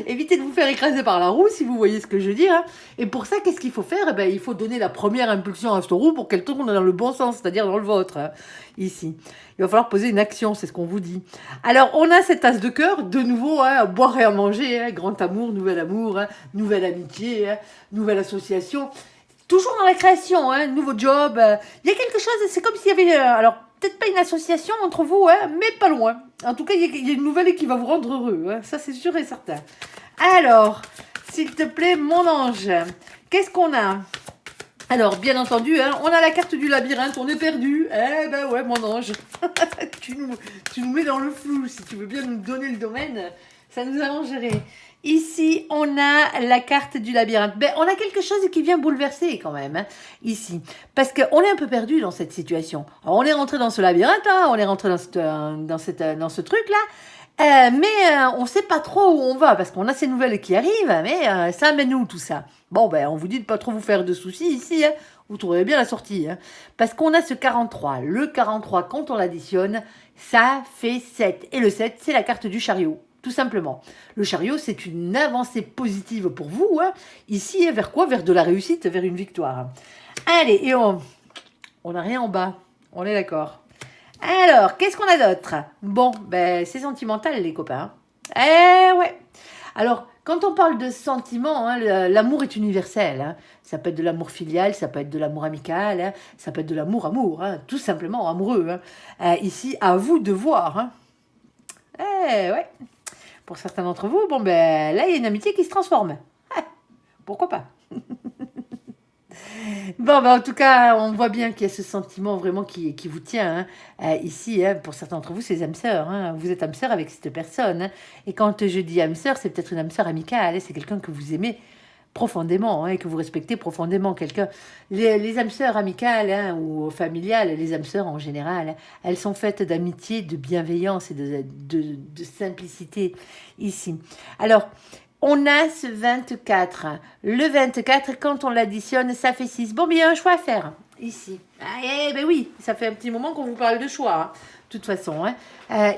Évitez de vous faire écraser par la roue, si vous voyez ce que je veux dire. Et pour ça, qu'est-ce qu'il faut faire? Il faut donner la première impulsion à cette roue pour qu'elle tourne dans le bon sens, c'est-à-dire dans le vôtre, ici. Il va falloir poser une action, c'est ce qu'on vous dit. Alors, on a cette as de cœur, de nouveau, à boire et à manger, grand amour, nouvelle amitié, nouvelle association. Toujours dans la création, nouveau job. Il y a quelque chose, c'est comme s'il y avait... alors, peut-être pas une association entre vous, mais pas loin. En tout cas, il y a une nouvelle qui va vous rendre heureux. Ça, c'est sûr et certain. Alors, s'il te plaît, mon ange, qu'est-ce qu'on a? Alors, bien entendu, on a la carte du labyrinthe, on est perdu. Ouais, mon ange. tu nous mets dans le flou. Si tu veux bien nous donner le domaine, ça nous arrangerait. Ici, on a la carte du labyrinthe. On a quelque chose qui vient bouleverser quand même, ici. Parce qu'on est un peu perdu dans cette situation. Alors, on est rentré dans ce labyrinthe, on est rentré dans ce truc-là. Mais on ne sait pas trop où on va, parce qu'on a ces nouvelles qui arrivent, mais ça amène où tout ça? Bon, on vous dit de ne pas trop vous faire de soucis ici, vous trouverez bien la sortie. Parce qu'on a ce 43. Le 43, quand on l'additionne, ça fait 7. Et le 7, c'est la carte du chariot. Tout simplement. Le chariot, c'est une avancée positive pour vous. Ici, vers quoi? Vers de la réussite, vers une victoire. Allez, et on n'a rien en bas. On est d'accord. Alors, qu'est-ce qu'on a d'autre? Bon, c'est sentimental, les copains. Ouais. Alors, quand on parle de sentiments, l'amour est universel. Ça peut être de l'amour filial, ça peut être de l'amour amical, ça peut être de l'amour, tout simplement amoureux. Ici, à vous de voir. Ouais. Pour certains d'entre vous, là, il y a une amitié qui se transforme. Pourquoi pas? Bon, en tout cas, on voit bien qu'il y a ce sentiment vraiment qui vous tient. Ici, pour certains d'entre vous, c'est les âmes sœurs. Vous êtes âme sœur avec cette personne. Et quand je dis âme sœur, c'est peut-être une âme sœur amicale. C'est quelqu'un que vous aimez profondément et que vous respectez profondément. Les âmes sœurs amicales ou familiales, les âmes sœurs en général, elles sont faites d'amitié, de bienveillance et de simplicité ici. Alors, on a ce 24. Le 24, quand on l'additionne, ça fait 6. Bon, il y a un choix à faire. Ici. Ah, eh ben oui, ça fait un petit moment qu'on vous parle de choix, hein, de toute façon. Hein.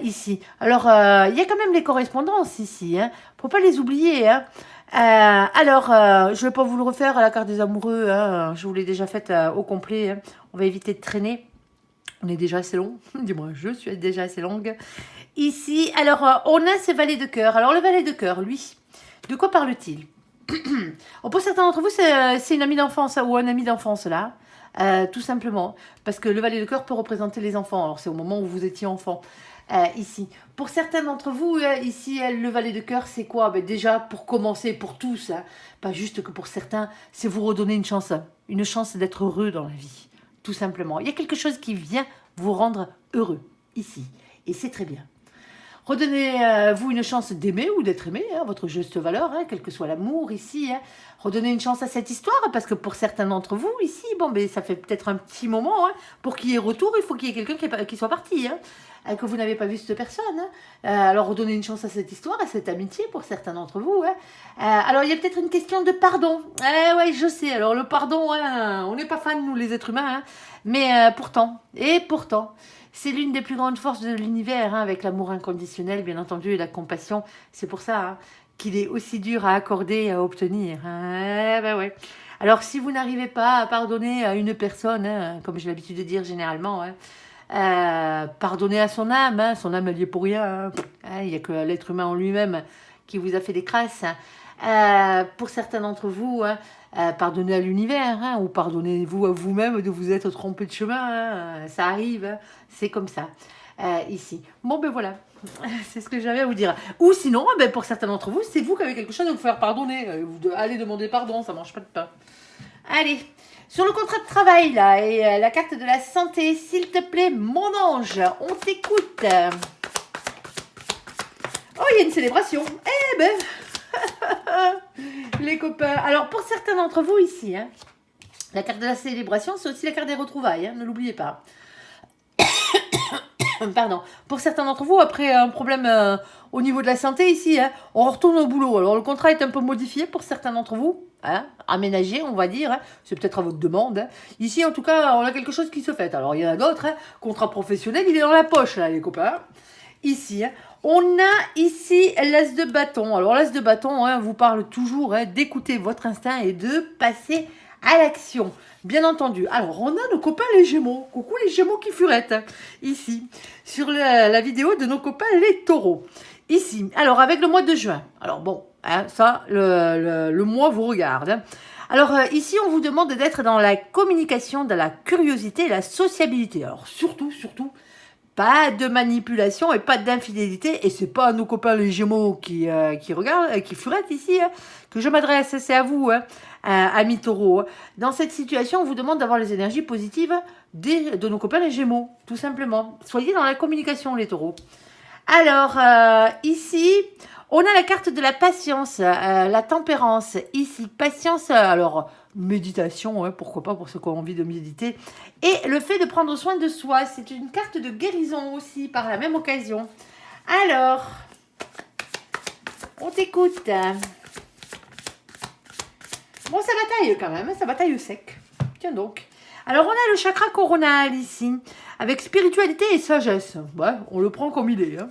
Ici. Alors, il y a quand même les correspondances ici. Hein. Faut pas les oublier. Hein. Je vais pas vous le refaire à la carte des amoureux. Hein. Je vous l'ai déjà faite au complet. Hein. On va éviter de traîner. On est déjà assez long. Dis-moi, je suis déjà assez longue. Ici, alors, on a ce valet de cœur. Alors, le valet de cœur, lui, de quoi parle-t-il? Pour certains d'entre vous, c'est une amie d'enfance ou un ami d'enfance, là. Tout simplement. Parce que le valet de cœur peut représenter les enfants. Alors, c'est au moment où vous étiez enfant. Ici. Pour certains d'entre vous, ici, le valet de cœur, c'est quoi? Déjà, pour commencer, pour tous, hein, pas juste que pour certains, c'est vous redonner une chance d'être heureux dans la vie. Tout simplement. Il y a quelque chose qui vient vous rendre heureux, ici. Et c'est très bien. Redonnez-vous une chance d'aimer ou d'être aimé, hein, votre juste valeur, hein, quel que soit l'amour ici. Hein. Redonnez une chance à cette histoire, parce que pour certains d'entre vous ici, ça fait peut-être un petit moment, hein, pour qu'il y ait retour, il faut qu'il y ait quelqu'un qui soit parti, hein, que vous n'avez pas vu cette personne. Hein. Alors redonnez une chance à cette histoire, à cette amitié pour certains d'entre vous. Hein. Alors il y a peut-être une question de pardon. Ouais, je sais, alors le pardon, hein, on n'est pas fans, nous les êtres humains, hein, mais pourtant, c'est l'une des plus grandes forces de l'univers, hein, avec l'amour inconditionnel, bien entendu, et la compassion. C'est pour ça hein, qu'il est aussi dur à accorder et à obtenir. Ouais. Alors, si vous n'arrivez pas à pardonner à une personne, hein, comme j'ai l'habitude de dire généralement, pardonnez à son âme. Hein, son âme, elle y est pour rien. Il n'y a que l'être humain en lui-même qui vous a fait des crasses. Pour certains d'entre vous, hein, pardonnez à l'univers, hein, ou pardonnez-vous à vous-même de vous être trompé de chemin, hein, ça arrive, hein, c'est comme ça, ici. Voilà, c'est ce que j'avais à vous dire. Ou sinon, pour certains d'entre vous, c'est vous qui avez quelque chose à vous faire pardonner, allez demander pardon, ça mange pas de pain. Allez, sur le contrat de travail, là, et la carte de la santé, s'il te plaît, mon ange, on t'écoute. Oh, il y a une célébration, les copains. Alors, pour certains d'entre vous ici, hein, la carte de la célébration, c'est aussi la carte des retrouvailles, hein, ne l'oubliez pas. Pardon. Pour certains d'entre vous, après un problème au niveau de la santé ici, hein, on retourne au boulot. Alors, le contrat est un peu modifié pour certains d'entre vous, hein, aménagé, on va dire. Hein, c'est peut-être à votre demande. Hein. Ici, en tout cas, on a quelque chose qui se fait. Alors, il y en a d'autres. Hein, contrat professionnel, il est dans la poche, là, les copains. Ici, hein. On a ici l'as de bâton. Alors, l'as de bâton hein, vous parle toujours hein, d'écouter votre instinct et de passer à l'action. Bien entendu. Alors, on a nos copains les Gémeaux. Coucou les Gémeaux qui furettent. Ici, sur la vidéo de nos copains les Taureaux. Ici, alors avec le mois de juin. Alors bon, hein, ça, le mois vous regarde. Hein. Alors ici, on vous demande d'être dans la communication, dans la curiosité et la sociabilité. Alors surtout, pas de manipulation et pas d'infidélité. Et c'est pas à nos copains les Gémeaux qui regardent, qui furettent ici, hein, que je m'adresse. C'est à vous, hein, amis taureaux. Dans cette situation, on vous demande d'avoir les énergies positives de nos copains les Gémeaux, tout simplement. Soyez dans la communication, les taureaux. Alors, ici, on a la carte de la patience, la tempérance. Ici, patience, alors méditation, hein, pourquoi pas pour ceux qui ont envie de méditer. Et le fait de prendre soin de soi, c'est une carte de guérison aussi, par la même occasion. Alors, on t'écoute. Bon, ça bataille quand même, ça bataille sec. Tiens donc. Alors, on a le chakra coronal ici, avec spiritualité et sagesse. Ouais, on le prend comme il est. Hein.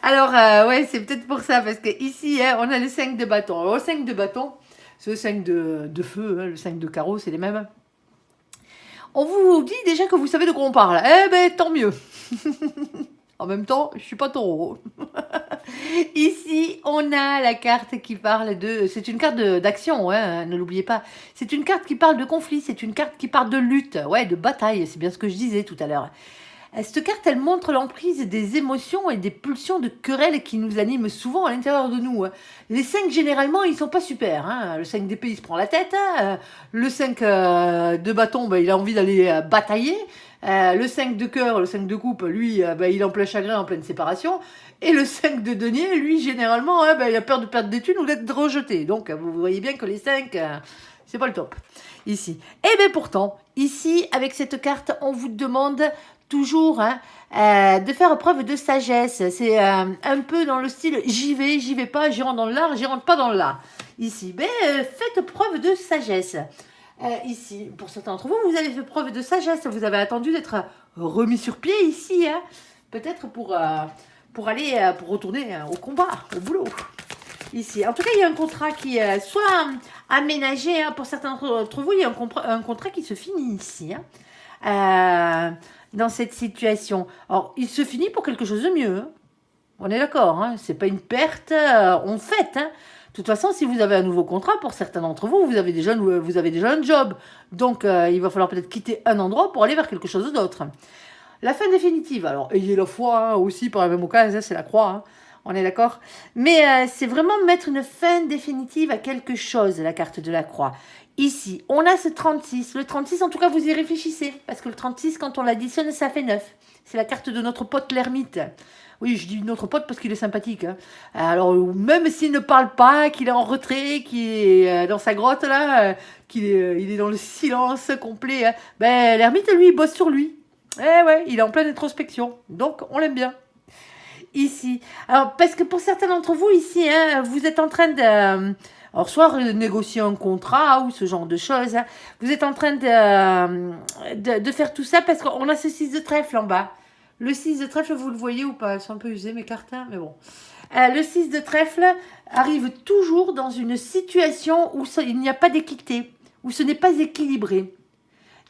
Alors, ouais, c'est peut-être pour ça, parce que ici, hein, on a le 5 de bâton. Alors, le 5 de bâton, c'est le 5 de feu, hein, le 5 de carreau, c'est les mêmes. On vous dit déjà que vous savez de quoi on parle. Eh ben, tant mieux. En même temps, je suis pas taureau. Ici, on a la carte qui parle de... C'est une carte d'action, hein, ne l'oubliez pas. C'est une carte qui parle de conflit, c'est une carte qui parle de lutte, ouais, de bataille, c'est bien ce que je disais tout à l'heure. Cette carte, elle montre l'emprise des émotions et des pulsions de querelles qui nous animent souvent à l'intérieur de nous. Les 5, généralement, ils sont pas super. Hein. Le 5 d'épée, il se prend la tête. Hein. Le 5 de bâton, il a envie d'aller batailler. Le 5 de cœur, le 5 de coupe, lui, il est en plein chagrin, en pleine séparation. Et le 5 de denier, lui, généralement, il a peur de perdre des thunes ou d'être rejeté. Donc, vous voyez bien que les 5, c'est pas le top. Ici. Et bien pourtant, ici, avec cette carte, on vous demande toujours hein, de faire preuve de sagesse. C'est un peu dans le style j'y vais pas, j'y rentre dans l'art, j'y rentre pas dans l'art. Ici, faites preuve de sagesse. Ici, pour certains d'entre vous, vous avez fait preuve de sagesse. Vous avez attendu d'être remis sur pied ici, hein, peut-être pour aller, pour retourner au combat, au boulot. Ici. En tout cas, il y a un contrat qui est soit aménagé, hein, pour certains d'entre vous, il y a un contrat qui se finit ici, hein, dans cette situation. Alors, il se finit pour quelque chose de mieux. Hein. On est d'accord, hein, c'est pas une perte, on fête. Hein. De toute façon, si vous avez un nouveau contrat, pour certains d'entre vous, vous avez déjà un job. Donc, il va falloir peut-être quitter un endroit pour aller vers quelque chose d'autre. La fin définitive, alors, ayez la foi hein, aussi, par la même occasion, c'est la croix. Hein. On est d'accord? Mais c'est vraiment mettre une fin définitive à quelque chose, la carte de la croix. Ici, on a ce 36. Le 36, en tout cas, vous y réfléchissez. Parce que le 36, quand on l'additionne, ça fait 9. C'est la carte de notre pote l'ermite. Oui, je dis notre pote parce qu'il est sympathique. Hein. Alors, même s'il ne parle pas, qu'il est en retrait, qu'il est dans sa grotte, là, il est dans le silence complet, hein, ben, l'ermite, lui, il bosse sur lui. Eh ouais, il est en pleine introspection. Donc, on l'aime bien. Ici. Alors, parce que pour certains d'entre vous, ici, hein, vous êtes en train de... alors, soit négocier un contrat ou ce genre de choses. Hein, vous êtes en train de faire tout ça parce qu'on a ce 6 de trèfle en bas. Le 6 de trèfle, vous le voyez ou pas? Elles sont un peu usées, mes cartes, hein, mais bon. Le 6 de trèfle arrive toujours dans une situation où il n'y a pas d'équité, où ce n'est pas équilibré.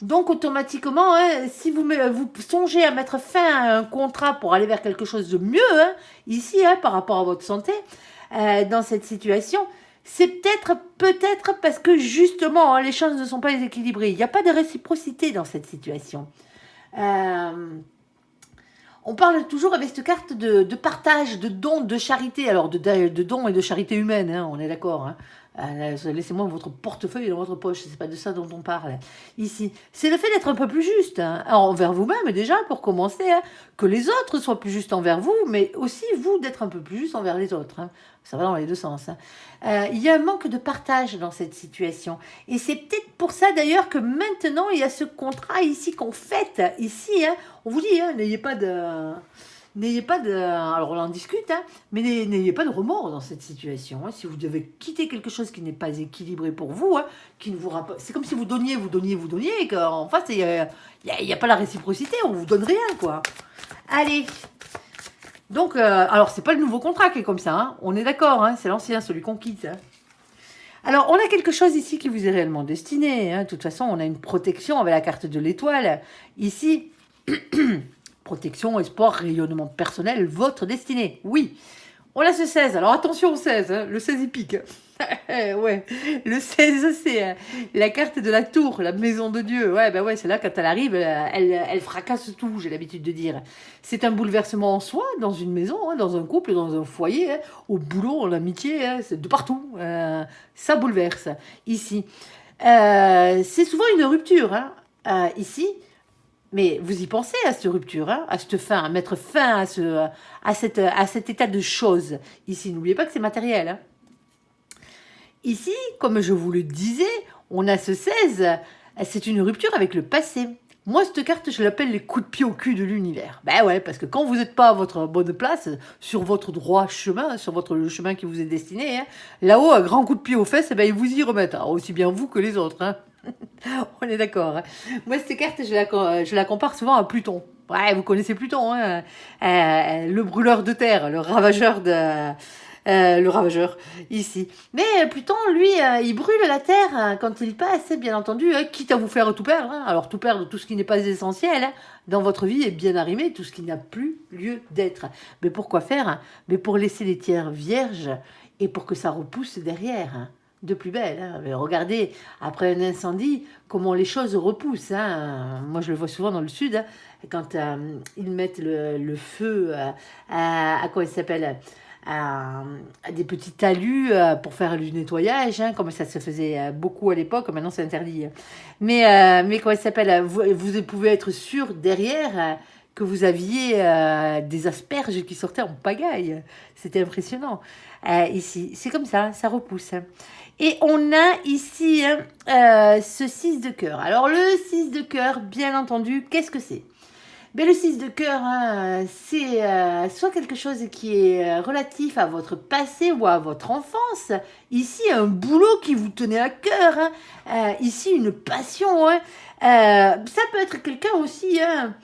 Donc, automatiquement, hein, si vous songez à mettre fin à un contrat pour aller vers quelque chose de mieux, hein, ici, hein, par rapport à votre santé, dans cette situation, c'est peut-être parce que justement, hein, les choses ne sont pas équilibrées. Il n'y a pas de réciprocité dans cette situation. On parle toujours avec cette carte de partage, de don, de charité. Alors, de don et de charité humaine, hein, on est d'accord. Hein. Laissez-moi votre portefeuille dans votre poche, c'est pas de ça dont on parle ici. C'est le fait d'être un peu plus juste, hein, envers vous-même déjà, pour commencer, hein, que les autres soient plus justes envers vous, mais aussi vous d'être un peu plus juste envers les autres. Hein. Ça va dans les deux sens. Hein. Il y a un manque de partage dans cette situation. Et c'est peut-être pour ça d'ailleurs que maintenant, il y a ce contrat ici qu'on fête. Ici, hein, on vous dit, hein, n'ayez pas de... Alors on en discute, hein, mais n'ayez pas de remords dans cette situation. Hein. Si vous devez quitter quelque chose qui n'est pas équilibré pour vous, hein, qui ne vous rapporte... c'est comme si vous donniez, et qu'en face, il n'y a pas la réciprocité, on vous donne rien, quoi. Allez. Donc, alors c'est pas le nouveau contrat qui est comme ça, hein. On est d'accord, hein, c'est l'ancien, celui qu'on quitte. Hein. Alors, on a quelque chose ici qui vous est réellement destiné. Hein. De toute façon, on a une protection avec la carte de l'étoile. Ici... protection, espoir, rayonnement personnel, votre destinée. Oui. On a ce 16. Alors attention au 16. Hein. Le 16 épique. Ouais. Le 16, c'est la carte de la tour, la maison de Dieu. Ouais, ben ouais, c'est là, quand elle arrive, elle fracasse tout, j'ai l'habitude de dire. C'est un bouleversement en soi, dans une maison, hein, dans un couple, dans un foyer, hein, au boulot, en amitié, hein, c'est de partout. Ça bouleverse. Ici. C'est souvent une rupture. Hein. Ici. Mais vous y pensez à cette rupture, hein, à cette fin, à mettre fin à cet état de choses. Ici, n'oubliez pas que c'est matériel. Hein. Ici, comme je vous le disais, on a ce 16, c'est une rupture avec le passé. Moi, cette carte, je l'appelle les coups de pied au cul de l'univers. Ben ouais, parce que quand vous n'êtes pas à votre bonne place, sur votre droit chemin, sur le chemin qui vous est destiné, hein, là-haut, un grand coup de pied aux fesses, ben, ils vous y remettent. Alors, aussi bien vous que les autres. Hein. On est d'accord. Hein. Moi, cette carte, je la compare souvent à Pluton. Ouais, vous connaissez Pluton, hein, le brûleur de terre, le ravageur ici. Mais Pluton, lui, il brûle la terre hein, quand il passe, bien entendu, hein, quitte à vous faire tout perdre. Hein. Alors, tout perdre, tout ce qui n'est pas essentiel hein, dans votre vie est bien arrimé, tout ce qui n'a plus lieu d'être. Mais pourquoi faire hein. Mais pour laisser les tiers vierges et pour que ça repousse derrière. Hein. De plus belle. Hein. Mais regardez, après un incendie, comment les choses repoussent. Hein. Moi, je le vois souvent dans le sud, hein, quand ils mettent le feu à quoi il s'appelle à des petits talus pour faire du nettoyage, hein, comme ça se faisait beaucoup à l'époque, maintenant c'est interdit. Mais comment il s'appelle vous pouvez être sûr derrière que vous aviez des asperges qui sortaient en pagaille. C'était impressionnant. Ici, c'est comme ça repousse. Et on a ici ce 6 de cœur. Alors le 6 de cœur, bien entendu, qu'est-ce que c'est ? Mais le 6 de cœur, hein, c'est soit quelque chose qui est relatif à votre passé ou à votre enfance. Ici, un boulot qui vous tenait à cœur. Hein. Ici, une passion. Hein. Ça peut être quelqu'un aussi hein,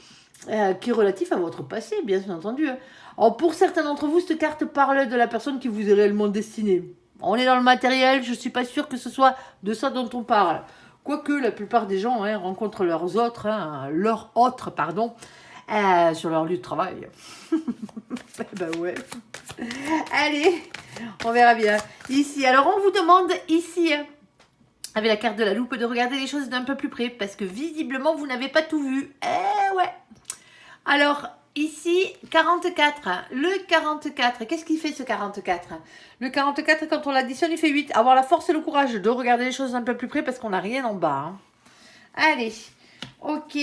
qui est relatif à votre passé, bien entendu. Hein. Alors, pour certains d'entre vous, cette carte parle de la personne qui vous est réellement destinée. On est dans le matériel, je ne suis pas sûre que ce soit de ça dont on parle. Quoique la plupart des gens hein, rencontrent leurs autres, sur leur lieu de travail. Ben ouais. Allez, on verra bien. Ici, alors on vous demande ici, hein, avec la carte de la loupe, de regarder les choses d'un peu plus près, parce que visiblement, vous n'avez pas tout vu. Eh ouais. Alors, ici, 44. Le 44, qu'est-ce qu'il fait ce 44? Le 44, quand on l'additionne, il fait 8. Avoir la force et le courage de regarder les choses d'un peu plus près, parce qu'on n'a rien en bas. Hein. Allez, ok.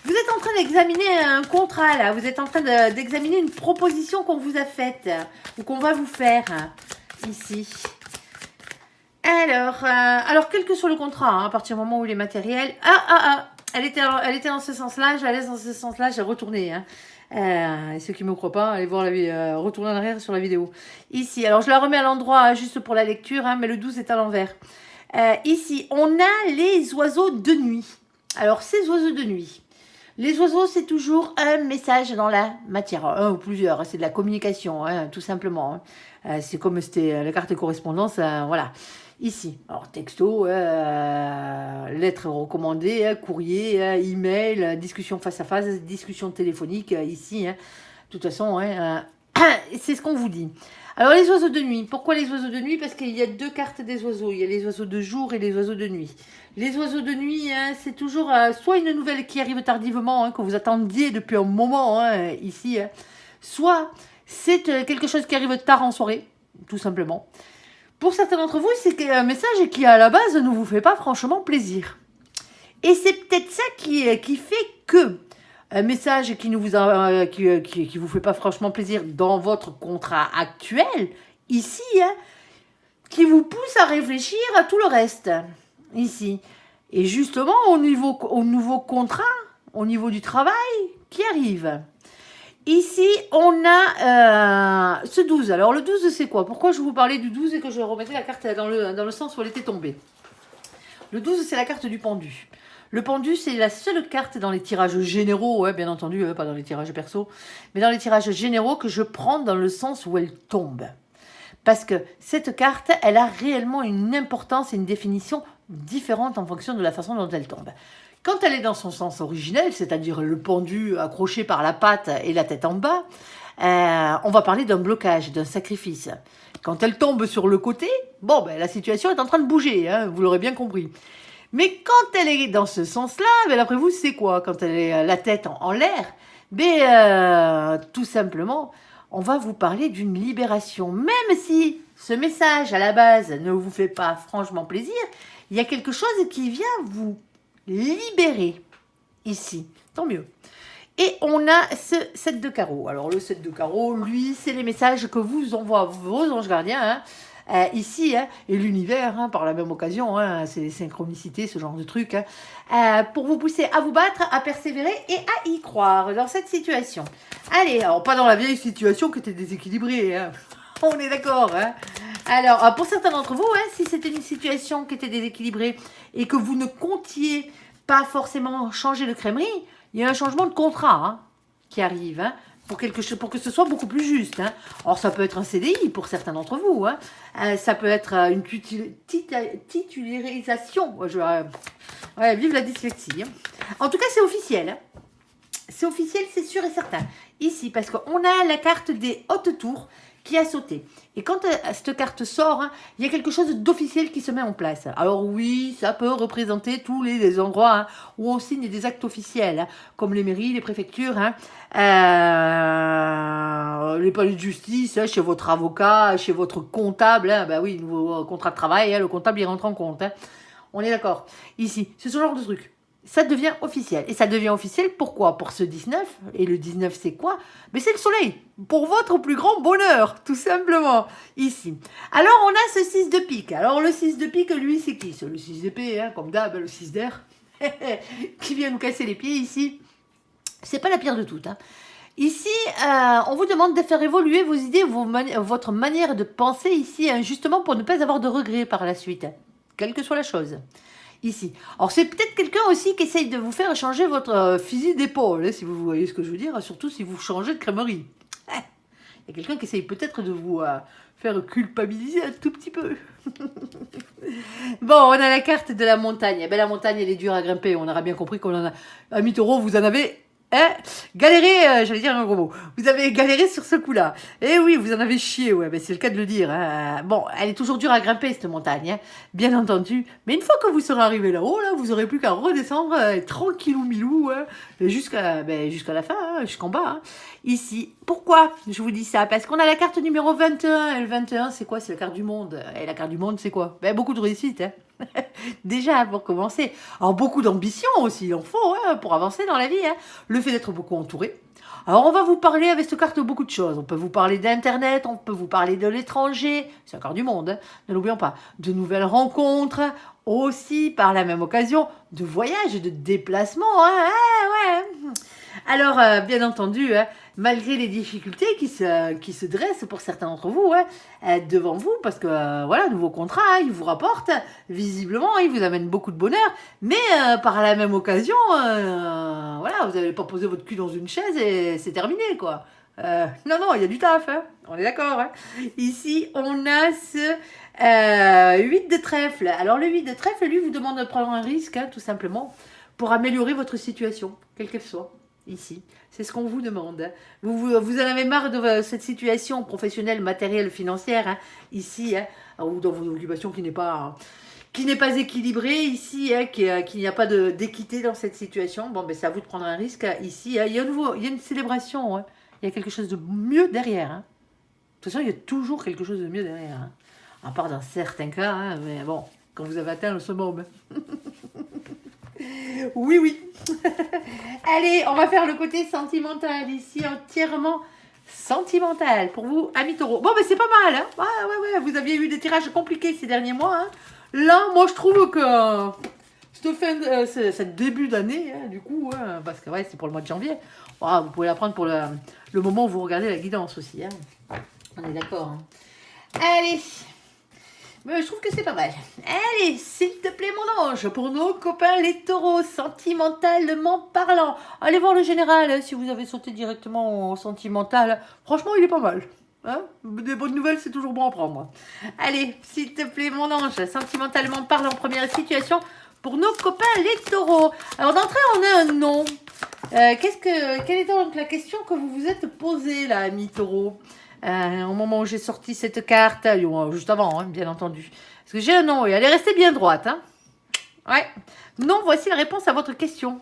Vous êtes en train d'examiner un contrat, là. Vous êtes en train d'examiner une proposition qu'on vous a faite, ou qu'on va vous faire, ici. Alors, quel que soit le contrat, hein, à partir du moment où il est matériel... Elle était dans ce sens-là, je la laisse dans ce sens-là, j'ai retourné. Hein. Ceux qui ne me croient pas, allez voir retourner en arrière sur la vidéo. Ici, alors je la remets à l'endroit juste pour la lecture, hein, mais le 12 est à l'envers. Ici, on a les oiseaux de nuit. Alors, ces oiseaux de nuit, les oiseaux, c'est toujours un message dans la matière, un ou plusieurs, c'est de la communication, hein, tout simplement. Hein. C'est comme c'était la carte de correspondance, voilà. Ici, alors texto, lettres recommandées, courrier, email, discussion face à face, discussion téléphonique, ici. Hein. De toute façon, hein, c'est ce qu'on vous dit. Alors les oiseaux de nuit, pourquoi les oiseaux de nuit? Parce qu'il y a deux cartes des oiseaux, il y a les oiseaux de jour et les oiseaux de nuit. Les oiseaux de nuit, hein, c'est toujours soit une nouvelle qui arrive tardivement, hein, que vous attendiez depuis un moment, hein, ici, hein, soit c'est quelque chose qui arrive tard en soirée, tout simplement. Pour certains d'entre vous, c'est un message qui, à la base, ne vous fait pas franchement plaisir. Et c'est peut-être ça qui fait que un message qui ne vous fait pas franchement plaisir dans votre contrat actuel, ici, hein, qui vous pousse à réfléchir à tout le reste, ici. Et justement, au nouveau contrat, au niveau du travail, qui arrive. Ici, on a ce 12. Alors, le 12, c'est quoi? Pourquoi je vous parlais du 12 et que je remettais la carte dans le sens où elle était tombée? Le 12, c'est la carte du pendu. Le pendu, c'est la seule carte dans les tirages généraux, ouais, bien entendu, pas dans les tirages perso, mais dans les tirages généraux que je prends dans le sens où elle tombe. Parce que cette carte, elle a réellement une importance et une définition différente en fonction de la façon dont elle tombe. Quand elle est dans son sens originel, c'est-à-dire le pendu accroché par la patte et la tête en bas, on va parler d'un blocage, d'un sacrifice. Quand elle tombe sur le côté, bon, ben, la situation est en train de bouger, hein, vous l'aurez bien compris. Mais quand elle est dans ce sens-là, ben, d'après vous, c'est quoi? Quand elle est la tête en l'air, ben, tout simplement, on va vous parler d'une libération. Même si ce message, à la base, ne vous fait pas franchement plaisir, il y a quelque chose qui vient vous libérer ici. Tant mieux. Et on a ce 7 de carreau. Alors, le 7 de carreau, lui, c'est les messages que vous envoient vos anges gardiens, hein, ici, hein, et l'univers, hein, par la même occasion, hein, c'est les synchronicités, ce genre de truc, hein, pour vous pousser à vous battre, à persévérer et à y croire dans cette situation. Allez, alors pas dans la vieille situation qui était déséquilibrée, hein. On est d'accord, hein. Alors, pour certains d'entre vous, hein, si c'était une situation qui était déséquilibrée et que vous ne comptiez pas forcément changer de crèmerie, il y a un changement de contrat hein, qui arrive, hein, pour que ce soit beaucoup plus juste. Hein. Alors, ça peut être un CDI pour certains d'entre vous. Hein. Ça peut être une titularisation. Ouais, vive la dyslexie. Hein. En tout cas, c'est officiel. Hein. C'est officiel, c'est sûr et certain. Ici, parce qu'on a la carte des hautes tours qui a sauté. Et quand cette carte sort, hein, il y a quelque chose d'officiel qui se met en place. Alors oui, ça peut représenter tous les endroits hein, où on signe des actes officiels, hein, comme les mairies, les préfectures, hein, les palais de justice, hein, chez votre avocat, chez votre comptable. Hein, bah oui, nouveau contrat de travail, hein, le comptable il rentre en compte. Hein. On est d'accord. Ici, c'est ce genre de truc. Ça devient officiel. Et ça devient officiel, pourquoi? Pour ce 19. Et le 19, c'est quoi? Mais c'est le soleil. Pour votre plus grand bonheur, tout simplement. Ici. Alors, on a ce 6 de pique. Alors, le 6 de pique, lui, c'est qui? C'est le 6 d'épée, hein, comme d'hab, le 6 d'air. Qui vient nous casser les pieds ici. c'est pas la pire de toutes. Hein. Ici, on vous demande de faire évoluer vos idées, votre manière de penser ici, hein, justement pour ne pas avoir de regrets par la suite, hein, quelle que soit la chose. Ici. Alors, c'est peut-être quelqu'un aussi qui essaye de vous faire changer votre fusil d'épaule, hein, si vous voyez ce que je veux dire, surtout si vous changez de crèmerie. Il y a quelqu'un qui essaye peut-être de vous faire culpabiliser un tout petit peu. Bon, on a la carte de la montagne. Eh ben, la montagne, elle est dure à grimper. On aura bien compris qu'on en a... Ami Taureau, vous en avez... galéré, j'allais dire un gros mot. Vous avez galéré sur ce coup-là. Eh oui, vous en avez chié, ouais, ben c'est le cas de le dire. Hein. Bon, elle est toujours dure à grimper, cette montagne, hein, bien entendu. Mais une fois que vous serez arrivé là-haut, là, vous aurez plus qu'à redescendre tranquillou milou, hein, jusqu'à la fin, hein, jusqu'en bas. Hein. Ici. Pourquoi je vous dis ça? Parce qu'on a la carte numéro 21. Et le 21, c'est quoi? C'est la carte du monde. Et la carte du monde, c'est quoi? Ben, beaucoup de réussite, hein. Déjà, pour commencer. Alors, beaucoup d'ambition aussi, il en faut, hein, pour avancer dans la vie. Hein. Le fait d'être beaucoup entouré. Alors, on va vous parler avec cette carte de beaucoup de choses. On peut vous parler d'Internet, on peut vous parler de l'étranger. C'est la carte du monde, hein, ne l'oublions pas. De nouvelles rencontres, aussi, par la même occasion, de voyages et de déplacements. Hein, ouais. Alors, bien entendu, hein, malgré les difficultés qui se dressent pour certains d'entre vous, hein, devant vous, parce que, voilà, nouveau contrat, hein, il vous rapporte, visiblement, il vous amène beaucoup de bonheur, mais par la même occasion, voilà, vous n'allez pas poser votre cul dans une chaise et c'est terminé, quoi. Non, il y a du taf, hein, on est d'accord. Hein. Ici, on a ce 8 de trèfle. Alors, le 8 de trèfle, lui, vous demande de prendre un risque, hein, tout simplement, pour améliorer votre situation, quelle qu'elle soit. Ici, c'est ce qu'on vous demande. Hein. Vous en avez marre de cette situation professionnelle, matérielle, financière, hein, ici, hein, ou dans vos occupations qui n'est pas équilibrée, ici, hein, qu'il n'y a pas d'équité dans cette situation. Bon, ben, c'est à vous de prendre un risque. Hein, ici, hein. Il y a une célébration. Hein. Il y a quelque chose de mieux derrière. Hein. De toute façon, il y a toujours quelque chose de mieux derrière. Hein. À part dans certains cas, hein, mais bon, quand vous avez atteint le summum. Oui. Allez, on va faire le côté sentimental ici, entièrement sentimental pour vous, amis taureaux. Bon, mais c'est pas mal, hein. Ouais. Vous aviez eu des tirages compliqués ces derniers mois. Hein. Là, moi, je trouve que cette début d'année, hein, du coup, hein, parce que ouais, c'est pour le mois de janvier. Oh, vous pouvez la prendre pour le moment où vous regardez la guidance aussi. Hein. On est d'accord. Hein. Allez. Mais je trouve que c'est pas mal. Allez, s'il te plaît, mon ange, pour nos copains les taureaux, sentimentalement parlant. Allez voir le général, hein, si vous avez sauté directement au sentimental. Franchement, il est pas mal. Hein, des bonnes nouvelles, c'est toujours bon à prendre. Allez, s'il te plaît, mon ange, sentimentalement parlant, première situation pour nos copains les taureaux. Alors, d'entrée, on a un nom. Quelle est donc la question que vous vous êtes posée, là, amis taureaux? Au moment où j'ai sorti cette carte, juste avant, hein, bien entendu. Parce que j'ai un nom et elle est restée bien droite. Hein. Ouais. Non, voici la réponse à votre question.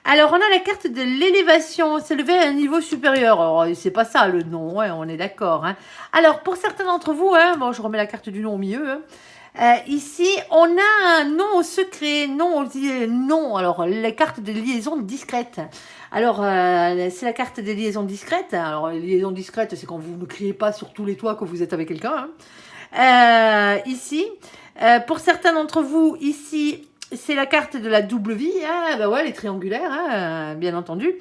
Alors, on a la carte de l'élévation, s'élever à un niveau supérieur. Alors, c'est pas ça le nom, ouais, on est d'accord. Hein. Alors, pour certains d'entre vous, hein, bon, je remets la carte du nom au milieu. Hein. Ici, on a un nom secret, non. Alors, les cartes de liaison discrète. Alors, c'est la carte des liaisons discrètes. Alors, les liaisons discrètes, c'est quand vous ne criez pas sur tous les toits que vous êtes avec quelqu'un. Hein. Ici, pour certains d'entre vous, ici, c'est la carte de la double vie. Hein. Ben ouais, les triangulaires, hein, bien entendu.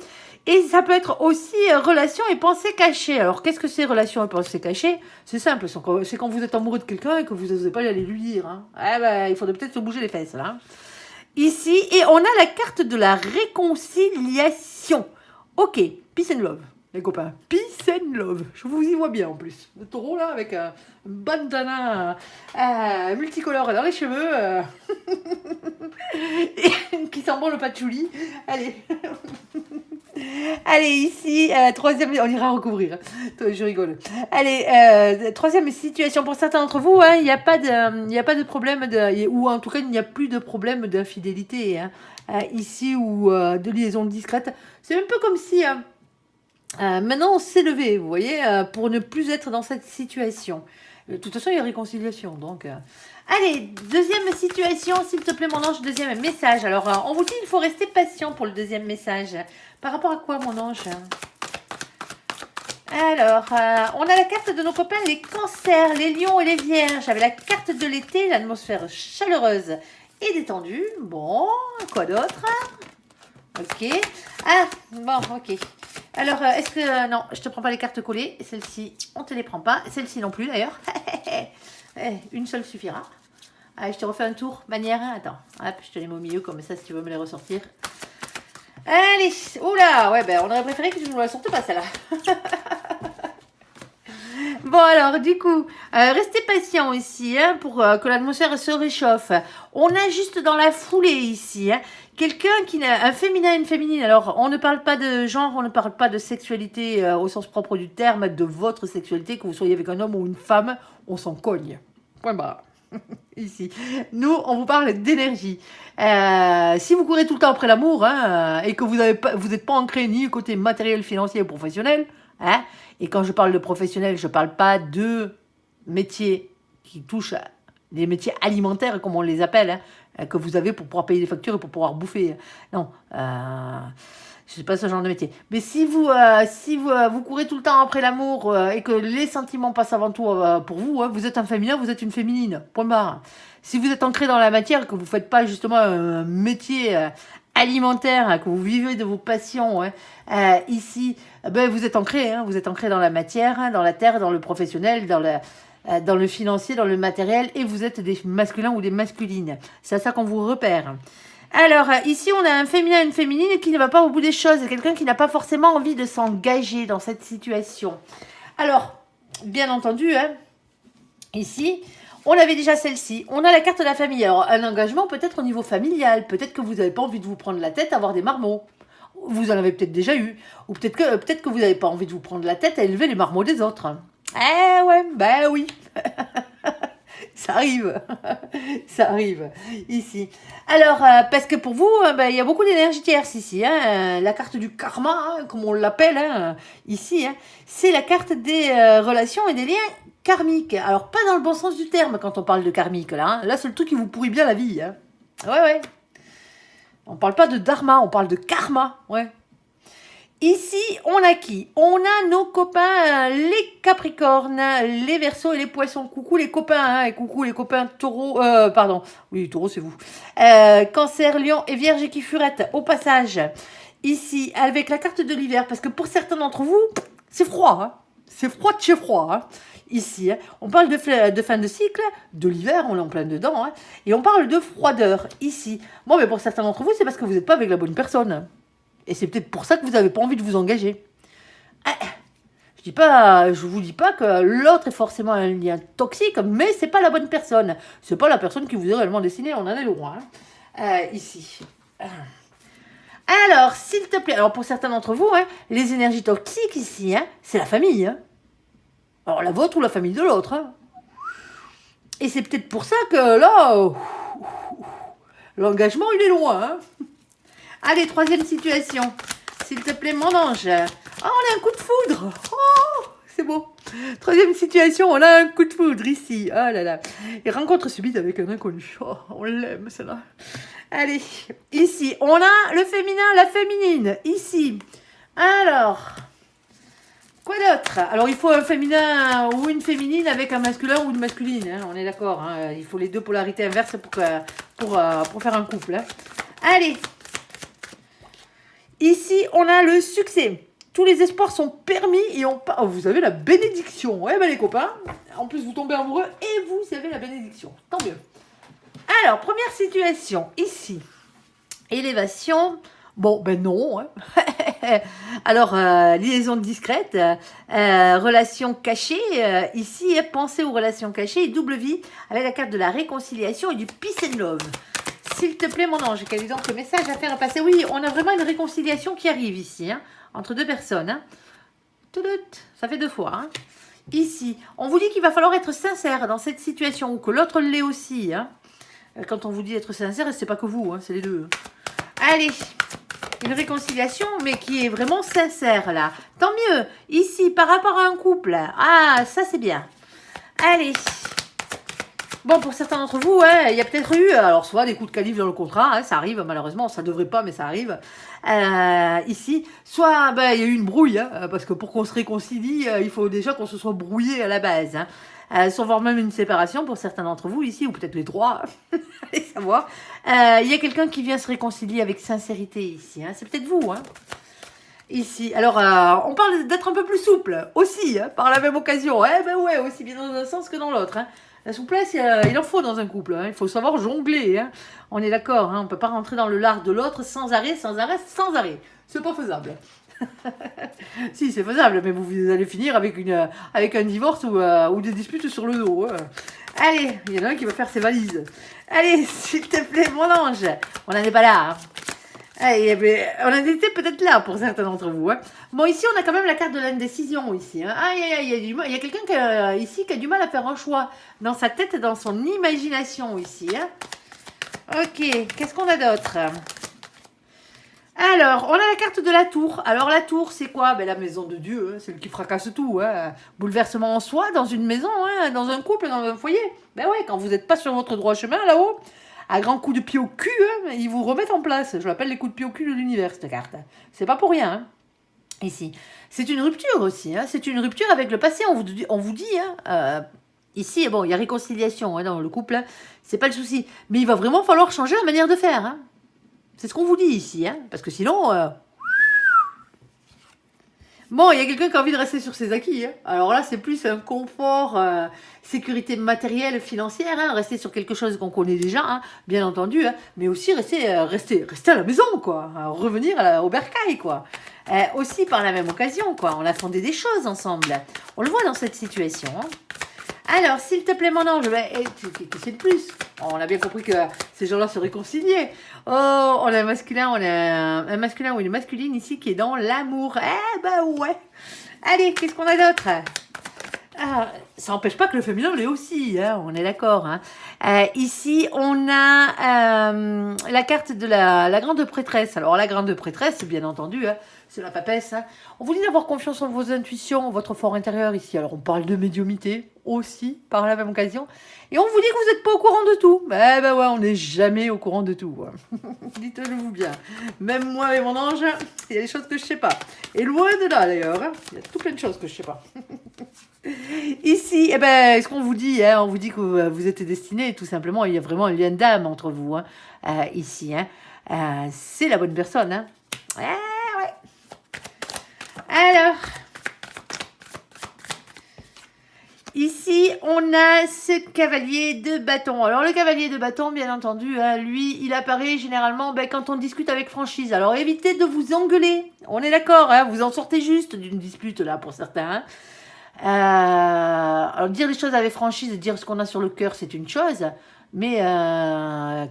Et ça peut être aussi relation et pensée cachée. Alors, qu'est-ce que c'est relation et pensée cachée? C'est simple, c'est quand vous êtes amoureux de quelqu'un et que vous n'osez pas aller lui dire. Hein. Il faudrait peut-être se bouger les fesses, là. Hein. Ici, et on a la carte de la réconciliation. Ok, peace and love, les copains. Peace and love. Je vous y vois bien, en plus. Le taureau, là, avec un bandana multicolore dans les cheveux. Qui sent bon le patchouli. Allez. Allez, ici, troisième, on ira recouvrir. Je rigole. Allez, troisième situation pour certains d'entre vous, hein, il n'y a pas de problème, ou en tout cas, il n'y a plus de problème d'infidélité, hein, ici, ou de liaison discrète. C'est un peu comme si, maintenant, on s'est levé, vous voyez, pour ne plus être dans cette situation. De toute façon, il y a réconciliation, donc... Allez, deuxième situation, s'il te plaît, mon ange, deuxième message. Alors, on vous dit, il faut rester patient pour le deuxième message. Par rapport à quoi, mon ange? Alors, on a la carte de nos copains, les cancers, les lions et les vierges. Avec la carte de l'été, l'atmosphère chaleureuse et détendue. Bon, quoi d'autre? Ok. Ah, bon, ok. Alors, est-ce que... non, je te prends pas les cartes collées. Celle-ci, on te les prend pas. Celle-ci non plus, d'ailleurs. Une seule suffira. Allez, je te refais un tour. Manière, hein, attends. Hop, je te les mets au milieu, comme ça, si tu veux me les ressortir. Allez, oula, ouais, ben, on aurait préféré que tu ne la sortes pas, celle-là. Bon, alors, du coup, restez patient ici, hein, pour que l'atmosphère se réchauffe. On a juste dans la foulée ici, hein, quelqu'un qui a un féminin et une féminine. Alors, on ne parle pas de genre, on ne parle pas de sexualité au sens propre du terme, de votre sexualité, que vous soyez avec un homme ou une femme, on s'en cogne. Point barre. Ici. Nous, on vous parle d'énergie. Si vous courez tout le temps après l'amour, hein, et que vous n'êtes pas ancré ni côté matériel, financier ou professionnel, hein, et quand je parle de professionnel, je ne parle pas de métiers qui touchent à des métiers alimentaires, comme on les appelle, hein, que vous avez pour pouvoir payer des factures et pour pouvoir bouffer. Non, je ne sais pas ce genre de métier. Mais si vous courez tout le temps après l'amour et que les sentiments passent avant tout pour vous, hein, vous êtes un féminin, vous êtes une féminine. Point barre. Si vous êtes ancré dans la matière, que vous ne faites pas justement un métier alimentaire, hein, que vous vivez de vos passions, hein, ici, ben, vous êtes ancré, hein, vous êtes ancré dans la matière, hein, dans la terre, dans le professionnel, dans le financier, dans le matériel, et vous êtes des masculins ou des masculines. C'est à ça qu'on vous repère. Alors, ici, on a un féminin et une féminine qui ne va pas au bout des choses. C'est quelqu'un qui n'a pas forcément envie de s'engager dans cette situation. Alors, bien entendu, hein, ici, on avait déjà celle-ci. On a la carte de la famille. Alors, un engagement peut-être au niveau familial. Peut-être que vous n'avez pas envie de vous prendre la tête à avoir des marmots. Vous en avez peut-être déjà eu. Ou peut-être que vous n'avez pas envie de vous prendre la tête à élever les marmots des autres. Eh ouais, ben oui. Ça arrive. Ça arrive. Ici. Alors, parce que pour vous, il y a beaucoup d'énergie tierce ici. Hein. La carte du karma, hein, comme on l'appelle, hein, ici, hein, c'est la carte des relations et des liens karmiques. Alors, pas dans le bon sens du terme quand on parle de karmique. Là, hein. Là c'est le truc qui vous pourrit bien la vie. Hein. Ouais. On parle pas de dharma, on parle de karma. Ouais. Ici, on a qui? On a nos copains, les Capricornes, les Verseaux et les Poissons. Coucou les copains, hein, et coucou les copains Taureau, pardon, oui, Taureau c'est vous. Cancer, Lion et Vierge qui furette, au passage. Ici, avec la carte de l'hiver, parce que pour certains d'entre vous, c'est froid, hein. C'est froid de chez froid, hein. Ici, hein. On parle de fin de cycle, de l'hiver, on est en plein dedans, hein, et on parle de froideur, ici. Bon, mais pour certains d'entre vous, c'est parce que vous n'êtes pas avec la bonne personne. Et c'est peut-être pour ça que vous n'avez pas envie de vous engager. Je vous dis pas que l'autre est forcément un lien toxique, mais c'est pas la bonne personne. C'est pas la personne qui vous est réellement destinée, on en est loin. Ici. Alors, s'il te plaît, alors pour certains d'entre vous, hein, les énergies toxiques ici, hein, c'est la famille. Hein. Alors la vôtre ou la famille de l'autre. Hein. Et c'est peut-être pour ça que là, l'engagement il est loin. Hein. Allez, troisième situation. S'il te plaît, mon ange. Oh, on a un coup de foudre. Oh, c'est beau. Troisième situation, on a un coup de foudre ici. Oh là là. Et rencontre subite avec un inconnu. Oh, on l'aime, celle-là. Allez, ici, on a le féminin, la féminine. Ici. Alors, quoi d'autre? Alors, il faut un féminin ou une féminine avec un masculin ou une masculine. Hein, on est d'accord. Hein, il faut les deux polarités inverses pour faire un couple. Hein. Allez. Ici, on a le succès. Tous les espoirs sont permis et vous avez la bénédiction. Ouais, ben les copains. En plus, vous tombez amoureux et vous avez la bénédiction. Tant mieux. Alors, première situation. Ici, élévation. Bon, ben non. Hein. Alors, liaison discrète. Relation cachée. Ici, pensée aux relations cachées et double vie avec la carte de la réconciliation et du peace and love. S'il te plaît, mon ange, quel est donc le message à faire passer? Oui, on a vraiment une réconciliation qui arrive ici, hein, entre deux personnes. Hein. Ça fait deux fois. Hein. Ici, on vous dit qu'il va falloir être sincère dans cette situation, ou que l'autre l'est aussi. Hein. Quand on vous dit être sincère, c'est pas que vous, hein, c'est les deux. Allez, une réconciliation, mais qui est vraiment sincère, là. Tant mieux. Ici, par rapport à un couple, ah, ça c'est bien. Allez. Bon, pour certains d'entre vous, hein, il y a peut-être eu, alors soit des coups de calife dans le contrat, hein, ça arrive malheureusement, ça ne devrait pas, mais ça arrive, ici, soit il y a eu une brouille, hein, parce que pour qu'on se réconcilie, il faut déjà qu'on se soit brouillé à la base, hein, sans voir même une séparation pour certains d'entre vous ici, ou peut-être les trois, allez savoir, il y a quelqu'un qui vient se réconcilier avec sincérité ici, hein, c'est peut-être vous, hein. Ici, alors on parle d'être un peu plus souple aussi, hein, par la même occasion. Eh ben ouais, aussi bien dans un sens que dans l'autre. Hein. La souplesse, il en faut dans un couple. Hein. Il faut savoir jongler. Hein. On est d'accord, hein, on ne peut pas rentrer dans le lard de l'autre sans arrêt, sans arrêt, sans arrêt. C'est pas faisable. Si, c'est faisable, mais vous allez finir avec un divorce ou des disputes sur le dos. Hein. Allez, il y en a un qui va faire ses valises. Allez, s'il te plaît, mon ange. On n'en est pas là. Hein. Allez, on en était peut-être là pour certains d'entre vous. Hein. Bon, ici, on a quand même la carte de l'indécision. Ici, hein. Ah, il y a quelqu'un ici qui a du mal à faire un choix dans sa tête, dans son imagination ici. Hein. Ok, qu'est-ce qu'on a d'autre? Alors, on a la carte de la tour. Alors, la tour, c'est quoi? Ben, la maison de Dieu, hein, celle qui fracasse tout. Hein. Bouleversement en soi, dans une maison, hein, dans un couple, dans un foyer. Ben ouais, quand vous n'êtes pas sur votre droit chemin, là-haut, à grands coups de pied au cul, hein, ils vous remettent en place. Je l'appelle les coups de pied au cul de l'univers, cette carte. C'est pas pour rien, hein, ici. C'est une rupture aussi. Hein. C'est une rupture avec le passé. On vous dit, hein, ici, bon, il y a réconciliation hein, dans le couple. Hein, c'est pas le souci. Mais il va vraiment falloir changer la manière de faire. Hein. C'est ce qu'on vous dit ici, hein, parce que sinon... Bon, il y a quelqu'un qui a envie de rester sur ses acquis. Hein. Alors là, c'est plus un confort, sécurité matérielle, financière, hein, rester sur quelque chose qu'on connaît déjà, hein, bien entendu, hein, mais aussi rester à la maison, quoi, revenir au bercail, quoi. Aussi par la même occasion, quoi. On a fondé des choses ensemble. On le voit dans cette situation. Hein. Alors, s'il te plaît, mon ange, c'est de plus. On a bien compris que ces gens-là se réconciliaient. Oh, on a un masculin, un masculin ou une masculine ici qui est dans l'amour. Eh ben ouais. Allez, qu'est-ce qu'on a d'autre? Ah, ça n'empêche pas que le féminin l'est aussi, hein, on est d'accord. Hein. Ici, on a la carte de la grande prêtresse. Alors, la grande prêtresse, bien entendu, hein, c'est la papesse. Hein. On vous dit d'avoir confiance en vos intuitions, votre fort intérieur ici. Alors, on parle de médiumnité aussi, par la même occasion. Et on vous dit que vous n'êtes pas au courant de tout. Ben ouais, on n'est jamais au courant de tout. Hein. Dites-le vous bien. Même moi et mon ange, il y a des choses que je ne sais pas. Et loin de là, d'ailleurs. Hein, il y a tout plein de choses que je ne sais pas. Ici, eh ben, ce qu'on vous dit, hein, on vous dit que vous êtes destinés, tout simplement, il y a vraiment un lien d'âme entre vous, hein, ici. Hein. C'est la bonne personne. Hein. Ouais. Alors, ici, on a ce cavalier de bâton. Alors, le cavalier de bâton, bien entendu, hein, lui, il apparaît généralement quand on discute avec franchise. Alors, évitez de vous engueuler. On est d'accord, hein, vous en sortez juste d'une dispute, là, pour certains. Hein. Alors dire les choses avec franchise, dire ce qu'on a sur le cœur, c'est une chose, mais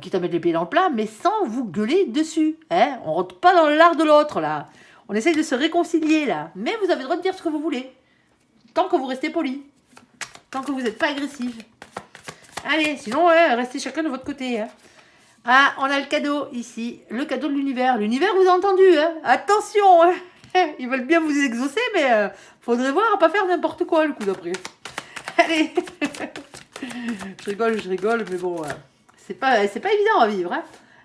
quitte à mettre les pieds dans le plat, mais sans vous gueuler dessus. Hein, on rentre pas dans l'art de l'autre là. On essaye de se réconcilier là, mais vous avez le droit de dire ce que vous voulez, tant que vous restez poli, tant que vous n'êtes pas agressif. Allez, sinon restez chacun de votre côté. Hein. Ah, on a le cadeau ici, le cadeau de l'univers. L'univers vous a entendu, hein. Attention. Hein. Ils veulent bien vous exaucer, mais faudrait voir, pas faire n'importe quoi le coup d'après. Allez. je rigole, mais bon, c'est pas évident à vivre.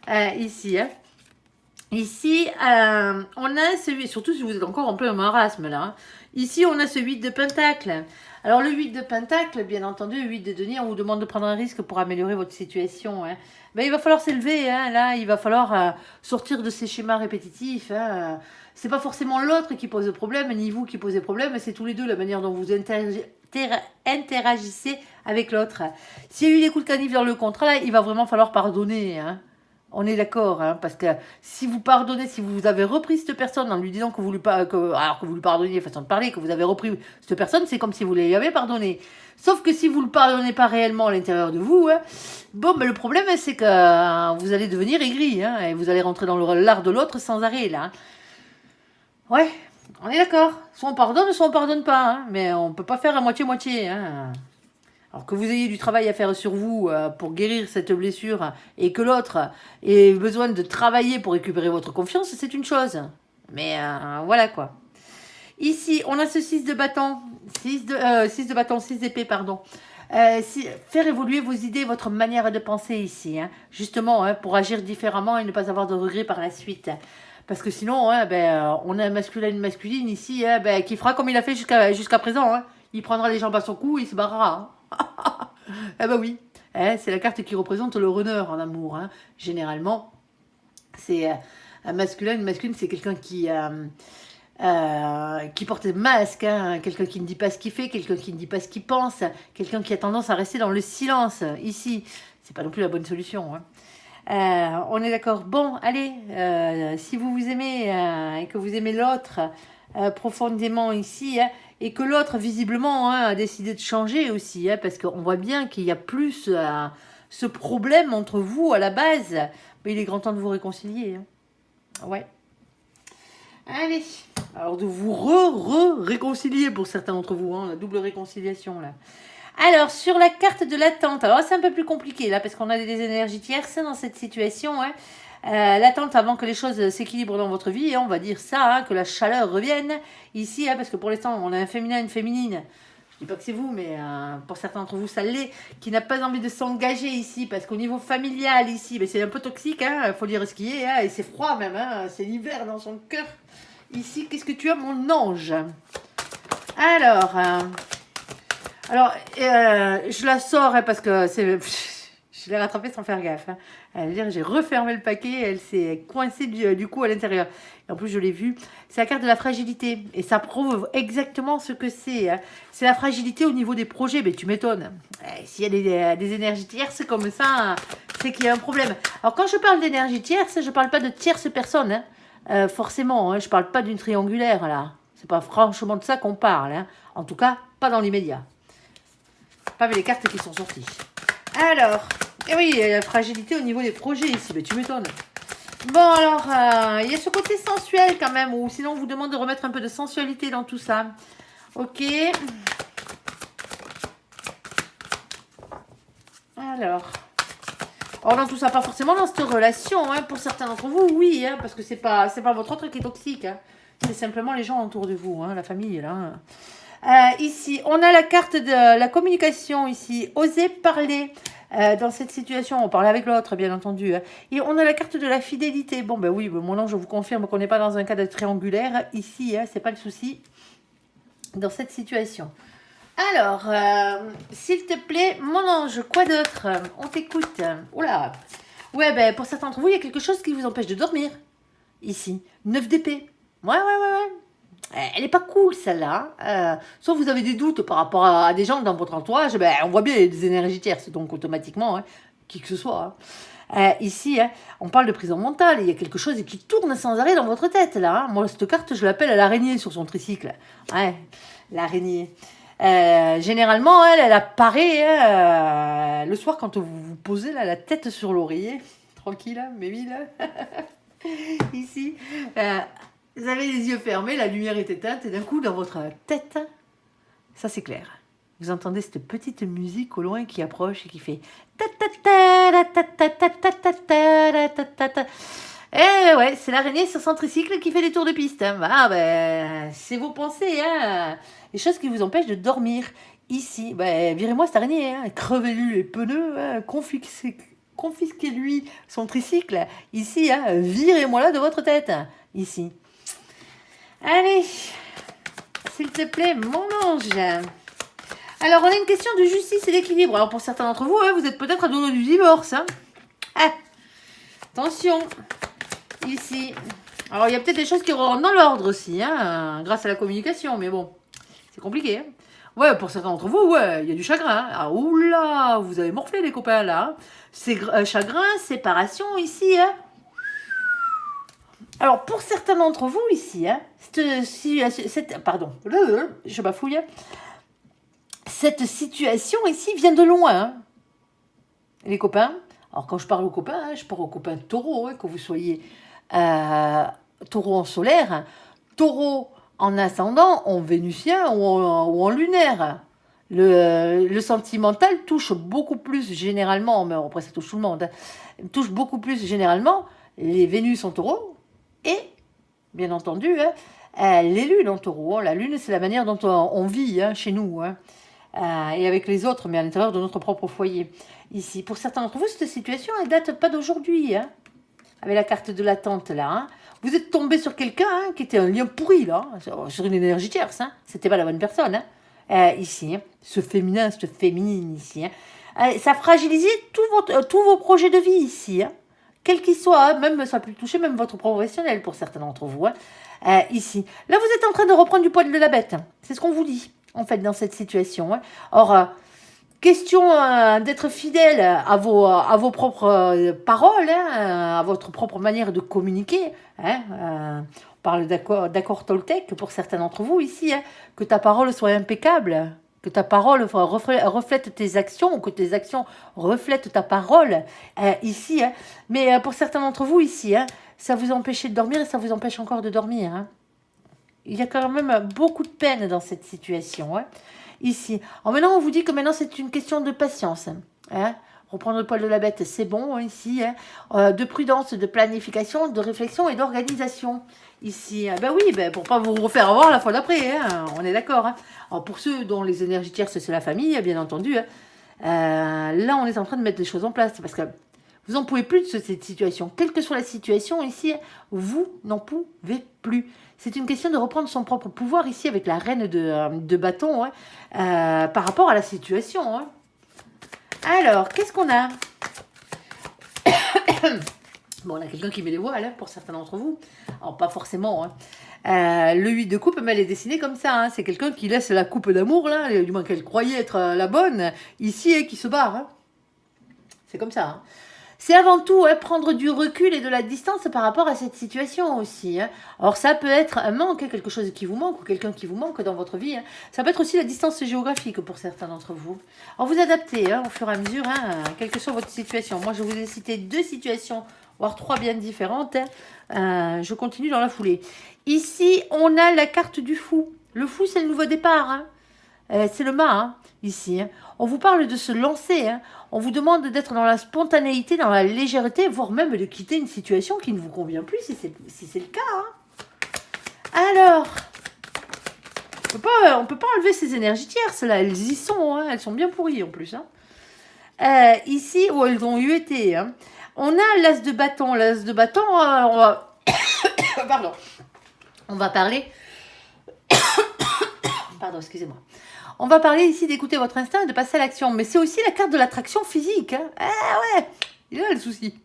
Hein. Ici, hein. Ici, on a celui, surtout si vous êtes encore un peu un marasme là. Hein. Ici, on a ce 8 de pentacle. Alors, le 8 de pentacle, bien entendu, le 8 de denier, on vous demande de prendre un risque pour améliorer votre situation. Hein. Ben, il va falloir s'élever, hein, là, il va falloir sortir de ces schémas répétitifs. Hein. C'est pas forcément l'autre qui pose le problème, ni vous qui posez problème, c'est tous les deux la manière dont vous interagissez avec l'autre. S'il y a eu des coups de canif dans le contrat, là, il va vraiment falloir pardonner. Hein. On est d'accord, hein, parce que si vous pardonnez, si vous avez repris cette personne en lui disant que vous lui, alors que vous lui pardonniez, façon de parler, que vous avez repris cette personne, c'est comme si vous lui avez pardonné. Sauf que si vous ne le pardonnez pas réellement à l'intérieur de vous, hein, bon, ben, le problème, c'est que vous allez devenir aigri, hein, et vous allez rentrer dans l'art de l'autre sans arrêt, là. Hein. Ouais, on est d'accord. Soit on pardonne, soit on pardonne pas, hein, mais on peut pas faire à moitié-moitié, hein. Alors que vous ayez du travail à faire sur vous pour guérir cette blessure et que l'autre ait besoin de travailler pour récupérer votre confiance, c'est une chose. Mais voilà quoi. Ici, on a ce 6 de bâton. 6 de bâton, 6 d'épée, pardon. Faire évoluer vos idées, votre manière de penser ici. Hein, justement, hein, pour agir différemment et ne pas avoir de regrets par la suite. Parce que sinon, hein, on a un masculin et une masculine ici qui fera comme il a fait jusqu'à présent. Hein. Il prendra les jambes à son cou et il se barrera. Hein. Eh ben oui, c'est la carte qui représente le runner en amour. Hein. Généralement, c'est un masculin, une masculine, c'est quelqu'un qui qui porte des masques, hein, quelqu'un qui ne dit pas ce qu'il fait, quelqu'un qui ne dit pas ce qu'il pense, quelqu'un qui a tendance à rester dans le silence, ici. C'est pas non plus la bonne solution. Hein. On est d'accord. Bon, allez, si vous vous aimez et que vous aimez l'autre profondément ici, hein, et que l'autre, visiblement, hein, a décidé de changer aussi, hein, parce qu'on voit bien qu'il y a plus ce problème entre vous à la base, mais il est grand temps de vous réconcilier. Hein. Ouais. Allez, alors de vous réconcilier pour certains d'entre vous, hein, la double réconciliation là. Alors, sur la carte de l'attente, alors c'est un peu plus compliqué là, parce qu'on a des énergies tierces dans cette situation. Hein. L'attente avant que les choses s'équilibrent dans votre vie, hein, on va dire ça, hein, que la chaleur revienne ici, hein, parce que pour l'instant, on a un féminin, une féminine. Je dis pas que c'est vous, mais pour certains d'entre vous, ça l'est, qui n'a pas envie de s'engager ici, parce qu'au niveau familial ici, ben, c'est un peu toxique, il faut dire ce qui est, hein, et c'est froid même, hein, c'est l'hiver dans son cœur. Ici, qu'est-ce que tu as, mon ange? Alors, je la sors hein, parce que c'est... Je l'ai rattrapée sans faire gaffe. Hein. J'ai refermé le paquet, elle s'est coincée du coup à l'intérieur. Et en plus, je l'ai vu. C'est la carte de la fragilité. Et ça prouve exactement ce que c'est. Hein. C'est la fragilité au niveau des projets. Mais tu m'étonnes. S'il y a des énergies tierces comme ça, c'est qu'il y a un problème. Alors, quand je parle d'énergie tierce, je ne parle pas de tierces personnes. Hein. Forcément, hein, je ne parle pas d'une triangulaire, là. C'est pas franchement de ça qu'on parle. Hein. En tout cas, pas dans l'immédiat. Pas avec les cartes qui sont sorties. Alors, et oui, il y a la fragilité au niveau des projets ici, mais tu m'étonnes. Bon, alors, il y a ce côté sensuel quand même, ou sinon on vous demande de remettre un peu de sensualité dans tout ça. Ok. Alors, dans tout ça, pas forcément dans cette relation, hein, pour certains d'entre vous, oui, hein, parce que c'est pas votre autre qui est toxique, hein. C'est simplement les gens autour de vous, hein, la famille, là. Ici, on a la carte de la communication ici. Oser parler dans cette situation. On parle avec l'autre, bien entendu. Hein. Et on a la carte de la fidélité. Bon, ben oui, mon ange, je vous confirme qu'on n'est pas dans un cadre triangulaire. Ici, hein, c'est pas le souci dans cette situation. Alors, s'il te plaît, mon ange, quoi d'autre? On t'écoute. Oula. Ouais, ben pour certains d'entre vous, il y a quelque chose qui vous empêche de dormir. Ici, 9 d'épée. Ouais. Elle n'est pas cool, celle-là. Sauf vous avez des doutes par rapport à des gens dans votre entourage. Ben, on voit bien des énergies tierces, donc automatiquement, hein, qui que ce soit. Hein. Ici, hein, on parle de prison mentale. Il y a quelque chose qui tourne sans arrêt dans votre tête, là. Hein. Moi, cette carte, je l'appelle l'araignée sur son tricycle. Ouais, l'araignée. Généralement, elle apparaît hein, le soir quand vous vous posez là, la tête sur l'oreiller. Tranquille, hein, mais là. Ici. Vous avez les yeux fermés, la lumière est éteinte, et d'un coup, dans votre tête, ça c'est clair. Vous entendez cette petite musique au loin qui approche et qui fait... Eh ouais, c'est l'araignée sur son tricycle qui fait des tours de piste. Hein. Ah ben, c'est vos pensées, hein. Les choses qui vous empêchent de dormir. Ici, ben, virez-moi cette araignée, hein. Crevez-lui les pneus, hein. Confisquez-lui son tricycle. Ici, hein. Virez-moi là de votre tête. Ici. Allez, s'il te plaît, mon ange. Alors, on a une question de justice et d'équilibre. Alors, pour certains d'entre vous, hein, vous êtes peut-être à deux doigts du divorce. Hein. Ah, attention, ici. Alors, il y a peut-être des choses qui rentrent dans l'ordre aussi, hein, grâce à la communication, mais bon, c'est compliqué. Hein. Ouais, pour certains d'entre vous, ouais, il y a du chagrin. Hein. Ah, oula, vous avez morflé les copains, là. C'est chagrin, séparation, ici, hein. Alors, pour certains d'entre vous ici, hein, pardon, je bafouille. Cette situation ici vient de loin. Hein, les copains. Alors, quand je parle aux copains, hein, je parle aux copains taureaux, hein, que vous soyez taureau en solaire, taureau en ascendant, en vénusien ou en lunaire. Le sentimental touche beaucoup plus généralement, mais après ça touche tout le monde, hein, touche beaucoup plus généralement les Vénus en taureau. Et, bien entendu, hein, les lunes en taureau. Hein. La lune, c'est la manière dont on vit hein, chez nous. Hein. Et avec les autres, mais à l'intérieur de notre propre foyer. Ici, pour certains d'entre vous, cette situation, elle date pas d'aujourd'hui. Hein. Avec la carte de l'attente, là. Hein. Vous êtes tombé sur quelqu'un hein, qui était un lien pourri, là. Sur une énergie tierce. Hein. C'était pas la bonne personne. Hein. Ici, hein. Ce féminin, cette féminine, ici. Hein. Ça fragilisait tous vos projets de vie, ici. Hein. quel qu'il soit, même ça peut toucher même votre professionnel pour certains d'entre vous. Ici, là vous êtes en train de reprendre du poil de la bête. C'est ce qu'on vous dit en fait dans cette situation. Or, question d'être fidèle à vos propres paroles, à votre propre manière de communiquer. On parle d'accord Toltec pour certains d'entre vous ici, que ta parole soit impeccable, que ta parole reflète tes actions, ou que tes actions reflètent ta parole ici. Mais pour certains d'entre vous ici, ça vous empêche de dormir et ça vous empêche encore de dormir. Il y a quand même beaucoup de peine dans cette situation. Ici. Alors maintenant, on vous dit que maintenant, c'est une question de patience. Reprendre le poil de la bête, c'est bon, ici. De prudence, de planification, de réflexion et d'organisation. Ici. Ben oui, pour pas vous refaire avoir la fois d'après. On est d'accord. Alors pour ceux dont les énergies tierces, c'est la famille, bien entendu. Là, on est en train de mettre les choses en place. Parce que vous n'en pouvez plus de cette situation. Quelle que soit la situation ici, vous n'en pouvez plus. C'est une question de reprendre son propre pouvoir ici avec la reine de bâton par rapport à la situation. Alors, qu'est-ce qu'on a? Bon, on a quelqu'un qui met les voiles pour certains d'entre vous. Alors, pas forcément. Le 8 de coupe, mais elle est dessinée comme ça. C'est quelqu'un qui laisse la coupe d'amour, là, du moins qu'elle croyait être la bonne, ici, et qui se barre. C'est comme ça. C'est avant tout prendre du recul et de la distance par rapport à cette situation aussi. Alors ça peut être un manque, quelque chose qui vous manque ou quelqu'un qui vous manque dans votre vie. Ça peut être aussi la distance géographique pour certains d'entre vous. Alors vous adaptez au fur et à mesure, quelle que soit votre situation. Moi je vous ai cité 2 situations, voire 3 bien différentes. Je continue dans la foulée. Ici on a la carte du fou. Le fou c'est le nouveau départ. C'est le mât ici. On vous parle de se lancer. On vous demande d'être dans la spontanéité, dans la légèreté, voire même de quitter une situation qui ne vous convient plus si c'est le cas. Alors, on peut pas enlever ces énergies tierces là. Elles y sont. Elles sont bien pourries en plus. Ici, où elles ont eu été. On a l'as de bâton. L'as de bâton, on va... Pardon. On va parler... Pardon, excusez-moi. On va parler ici d'écouter votre instinct et de passer à l'action. Mais c'est aussi la carte de l'attraction physique. Il a le souci.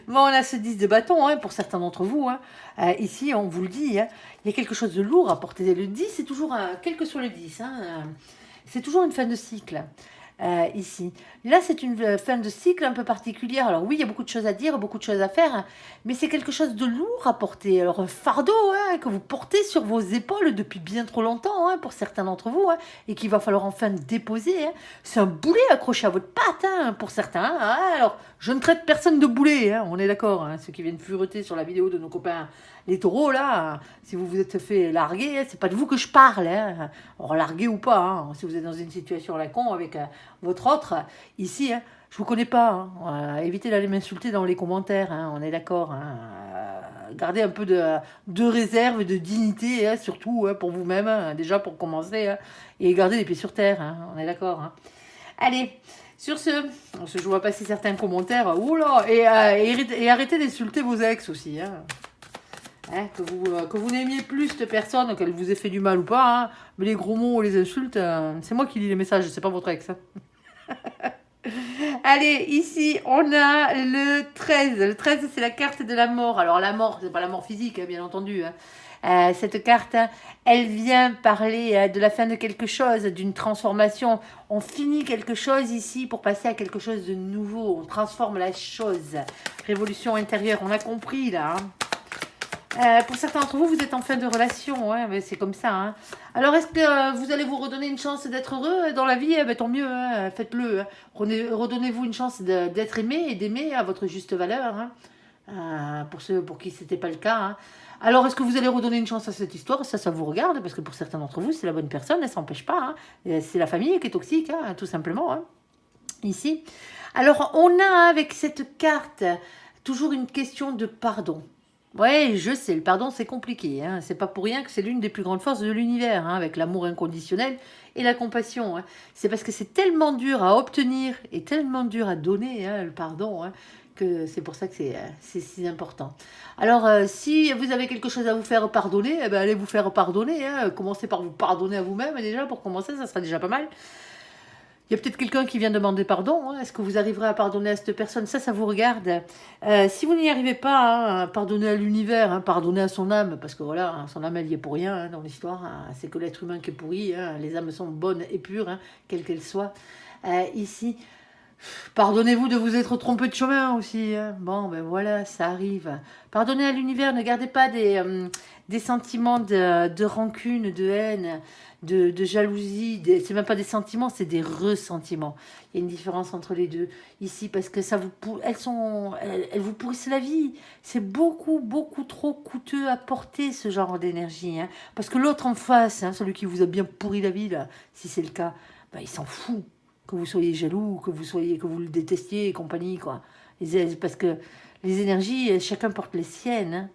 Bon, on a ce 10 de bâton pour certains d'entre vous. Ici, on vous le dit, il y a quelque chose de lourd à porter. Le 10, c'est toujours, quel que soit le 10, c'est toujours une fin de cycle. Ici. Là, c'est une fin de cycle un peu particulière. Alors oui, il y a beaucoup de choses à dire, beaucoup de choses à faire, mais c'est quelque chose de lourd à porter. Alors un fardeau que vous portez sur vos épaules depuis bien trop longtemps pour certains d'entre vous et qu'il va falloir enfin déposer. C'est un boulet accroché à votre patte pour certains. Alors, je ne traite personne de boulet, on est d'accord. Ceux qui viennent fureter sur la vidéo de nos copains les taureaux, là, si vous vous êtes fait larguer, c'est pas de vous que je parle. Alors, larguer ou pas, si vous êtes dans une situation à la con avec votre autre, ici, je vous connais pas. Évitez d'aller m'insulter dans les commentaires, on est d'accord. Gardez un peu de réserve, de dignité, surtout pour vous-même, déjà pour commencer, et gardez les pieds sur terre, on est d'accord. Allez, sur ce, je vois passer certains commentaires, oula, et arrêtez d'insulter vos ex aussi. Que vous n'aimiez plus cette personne, qu'elle vous ait fait du mal ou pas, mais les gros mots ou les insultes, c'est moi qui lis les messages, c'est pas votre ex. Allez, ici, on a le 13. Le 13, c'est la carte de la mort. Alors, la mort, c'est pas la mort physique, bien entendu. Cette carte, elle vient parler de la fin de quelque chose, d'une transformation. On finit quelque chose ici pour passer à quelque chose de nouveau. On transforme la chose. Révolution intérieure, on a compris, là. Pour certains d'entre vous, vous êtes en fin de relation, mais c'est comme ça. Alors, est-ce que vous allez vous redonner une chance d'être heureux dans la vie? Tant mieux, faites-le. Redonnez-vous une chance d'être aimé et d'aimer à votre juste valeur. Pour ceux pour qui ce n'était pas le cas. Alors, est-ce que vous allez redonner une chance à cette histoire? Ça vous regarde, parce que pour certains d'entre vous, c'est la bonne personne, elle ne s'empêche pas. C'est la famille qui est toxique, tout simplement. Ici. Alors, on a avec cette carte toujours une question de pardon. Ouais, je sais, le pardon, c'est compliqué. C'est pas pour rien que c'est l'une des plus grandes forces de l'univers, avec l'amour inconditionnel et la compassion. C'est parce que c'est tellement dur à obtenir et tellement dur à donner, le pardon, que c'est pour ça que c'est si important. Alors, si vous avez quelque chose à vous faire pardonner, allez vous faire pardonner. Commencez par vous pardonner à vous-même déjà, pour commencer, ça sera déjà pas mal. Il y a peut-être quelqu'un qui vient demander pardon. Hein. Est-ce que vous arriverez à pardonner à cette personne? Ça vous regarde. Si vous n'y arrivez pas, hein, pardonnez à l'univers, hein, pardonnez à son âme, parce que voilà, hein, son âme, elle y est pour rien hein, dans l'histoire. Hein. C'est que l'être humain qui est pourri. Hein. Les âmes sont bonnes et pures, hein, quelles qu'elles soient. Ici, pardonnez-vous de vous être trompé de chemin aussi. Hein. Bon, ben voilà, ça arrive. Pardonnez à l'univers, ne gardez pas des sentiments de rancune, de haine, de jalousie. C'est même pas des sentiments, c'est des ressentiments. Il y a une différence entre les deux ici parce que elles vous pourrissent la vie. C'est beaucoup, beaucoup trop coûteux à porter ce genre d'énergie. Hein. Parce que l'autre en face, hein, celui qui vous a bien pourri la vie, là, si c'est le cas, ben, il s'en fout. Que vous soyez jaloux, que vous le détestiez et compagnie, quoi. Parce que les énergies, chacun porte les siennes. Hein.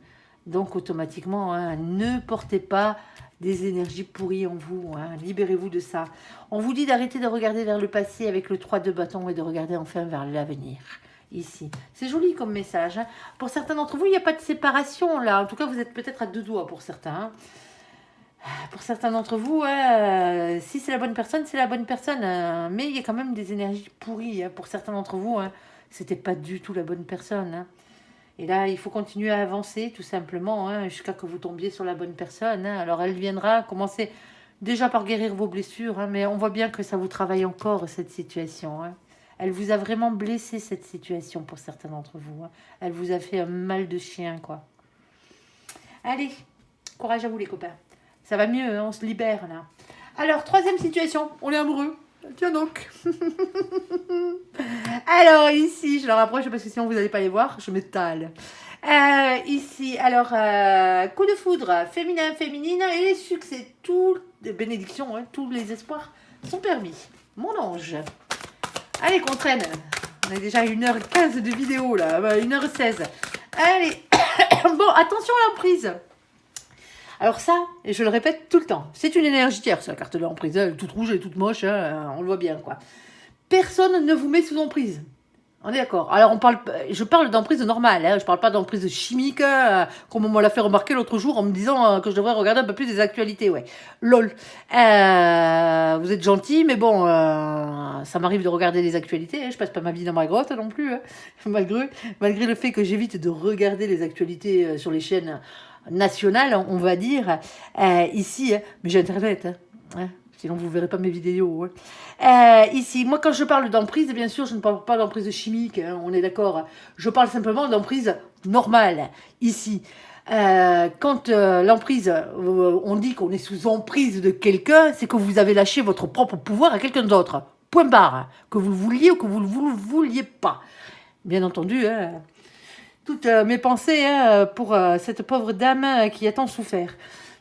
Donc, automatiquement, hein, ne portez pas des énergies pourries en vous. Hein. Libérez-vous de ça. On vous dit d'arrêter de regarder vers le passé avec le 3 de bâton et de regarder enfin vers l'avenir. Ici. C'est joli comme message. Hein. Pour certains d'entre vous, il n'y a pas de séparation, là. En tout cas, vous êtes peut-être à 2 doigts pour certains. Hein. Pour certains d'entre vous, si c'est la bonne personne, c'est la bonne personne. Mais il y a quand même des énergies pourries. Hein. Pour certains d'entre vous, c'était pas du tout la bonne personne. Hein. Et là, il faut continuer à avancer, tout simplement, hein, jusqu'à que vous tombiez sur la bonne personne. Hein. Alors, elle viendra commencer déjà par guérir vos blessures, hein, mais on voit bien que ça vous travaille encore, cette situation. Hein. Elle vous a vraiment blessé, cette situation, pour certains d'entre vous. Hein. Elle vous a fait un mal de chien, quoi. Allez, courage à vous, les copains. Ça va mieux, hein, on se libère, là. Alors, troisième situation, on est amoureux. Tiens donc. Alors, ici, je le rapproche parce que sinon vous n'allez pas les voir, je m'étale. Ici, alors, coup de foudre, féminin, féminine, et les succès, toutes les bénédictions, hein, tous les espoirs sont permis. Mon ange. Allez, qu'on traîne. On a déjà 1h15 de vidéo, là, 1h16. Allez, bon, attention à l'emprise. Alors ça, et je le répète tout le temps, c'est une énergie tierce, la carte de l'emprise, elle est toute rouge et toute moche, hein, on le voit bien, quoi. Personne ne vous met sous emprise. On est d'accord. Alors, je parle d'emprise normale, hein, je parle pas d'emprise chimique, comme on me l'a fait remarquer l'autre jour en me disant que je devrais regarder un peu plus des actualités, ouais. Lol. Vous êtes gentil, mais bon, ça m'arrive de regarder les actualités, hein, je passe pas ma vie dans ma grotte non plus, hein, malgré le fait que j'évite de regarder les actualités sur les chaînes nationale, on va dire, ici, hein, mais j'ai internet, hein, sinon vous ne verrez pas mes vidéos. Hein. Ici, moi quand je parle d'emprise, bien sûr, je ne parle pas d'emprise chimique, hein, on est d'accord, je parle simplement d'emprise normale, ici. Quand l'emprise, on dit qu'on est sous emprise de quelqu'un, c'est que vous avez lâché votre propre pouvoir à quelqu'un d'autre, point barre, que vous le vouliez ou que vous ne le vouliez pas. Bien entendu, hein. Toutes mes pensées hein, pour cette pauvre dame qui a tant souffert.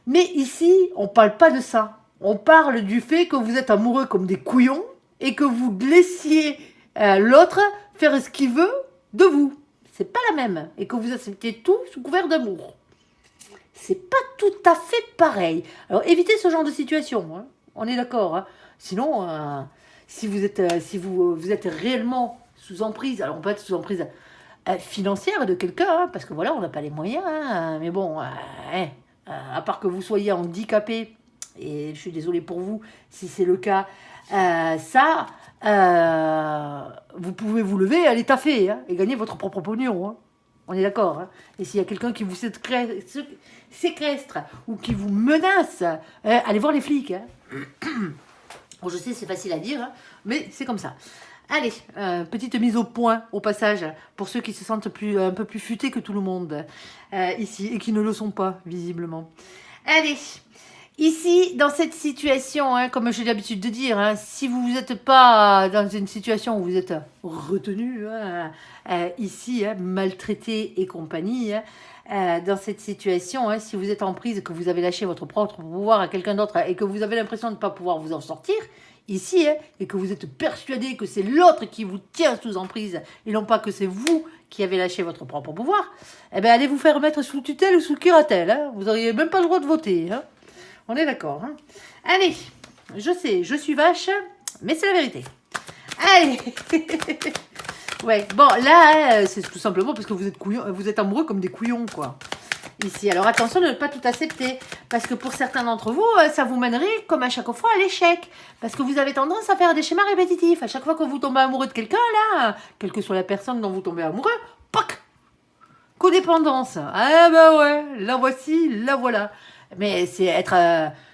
Mais ici, on ne parle pas de ça. On parle du fait que vous êtes amoureux comme des couillons et que vous laissiez l'autre faire ce qu'il veut de vous. C'est pas la même. Et que vous acceptez tout sous couvert d'amour. C'est pas tout à fait pareil. Alors évitez ce genre de situation. Hein. On est d'accord. Hein. Sinon, si vous êtes réellement sous emprise, alors on peut être sous emprise financière de quelqu'un, hein, parce que voilà, on n'a pas les moyens, hein, mais bon, à part que vous soyez handicapé, et je suis désolée pour vous, si c'est le cas, vous pouvez vous lever et aller taffer, hein, et gagner votre propre pognon, hein. On est d'accord, hein. Et s'il y a quelqu'un qui vous séquestre, ou qui vous menace, allez voir les flics, hein. Bon, je sais, c'est facile à dire, hein, mais c'est comme ça. Allez, petite mise au point au passage pour ceux qui se sentent un peu plus futés que tout le monde ici et qui ne le sont pas visiblement. Allez, ici dans cette situation, hein, comme j'ai l'habitude de dire, hein, si vous n'êtes pas dans une situation où vous êtes retenu, hein, ici, hein, maltraité et compagnie, hein, dans cette situation, hein, si vous êtes en prise, que vous avez lâché votre propre pouvoir à quelqu'un d'autre et que vous avez l'impression de ne pas pouvoir vous en sortir, ici, hein, et que vous êtes persuadé que c'est l'autre qui vous tient sous emprise et non pas que c'est vous qui avez lâché votre propre pouvoir, eh bien, allez vous faire mettre sous tutelle ou sous curatelle. Hein. Vous n'auriez même pas le droit de voter. Hein. On est d'accord. Hein. Allez, je sais, je suis vache, mais c'est la vérité. Allez. Ouais, bon, là, c'est tout simplement parce que vous êtes amoureux comme des couillons, quoi. ici. Alors attention de ne pas tout accepter, parce que pour certains d'entre vous, ça vous mènerait, comme à chaque fois, à l'échec. Parce que vous avez tendance à faire des schémas répétitifs. À chaque fois que vous tombez amoureux de quelqu'un, là, quelle que soit la personne dont vous tombez amoureux, poc, codépendance. Ah bah ouais, la voici, la voilà. Mais c'est être...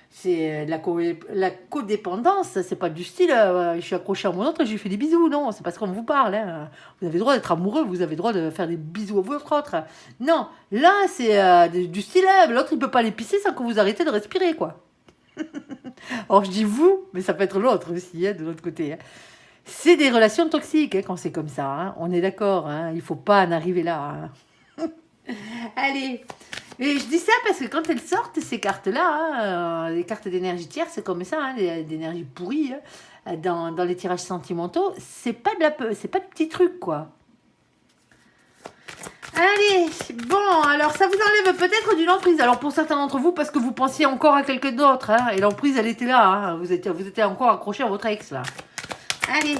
c'est la codépendance, c'est pas du style je suis accroché à mon autre et je lui fais des bisous, non, c'est parce qu'on vous parle. Hein. Vous avez le droit d'être amoureux, vous avez le droit de faire des bisous à votre autre. Non, là c'est du style l'autre il peut pas les pisser sans que vous arrêtez de respirer, quoi. Or je dis vous, mais ça peut être l'autre aussi, hein, de l'autre côté. Hein. C'est des relations toxiques hein, quand c'est comme ça, hein. On est d'accord, hein, il faut pas en arriver là. Hein. Allez, et je dis ça parce que quand elles sortent, ces cartes-là, les cartes d'énergie tierce, c'est comme ça, hein, d'énergie pourrie, hein, dans les tirages sentimentaux, c'est pas c'est pas de petits trucs, quoi. Allez, bon, alors ça vous enlève peut-être d'une emprise. Alors pour certains d'entre vous, parce que vous pensiez encore à quelqu'un d'autre, hein, et l'emprise, elle était là, hein, vous étiez encore accroché à votre ex, là. Allez,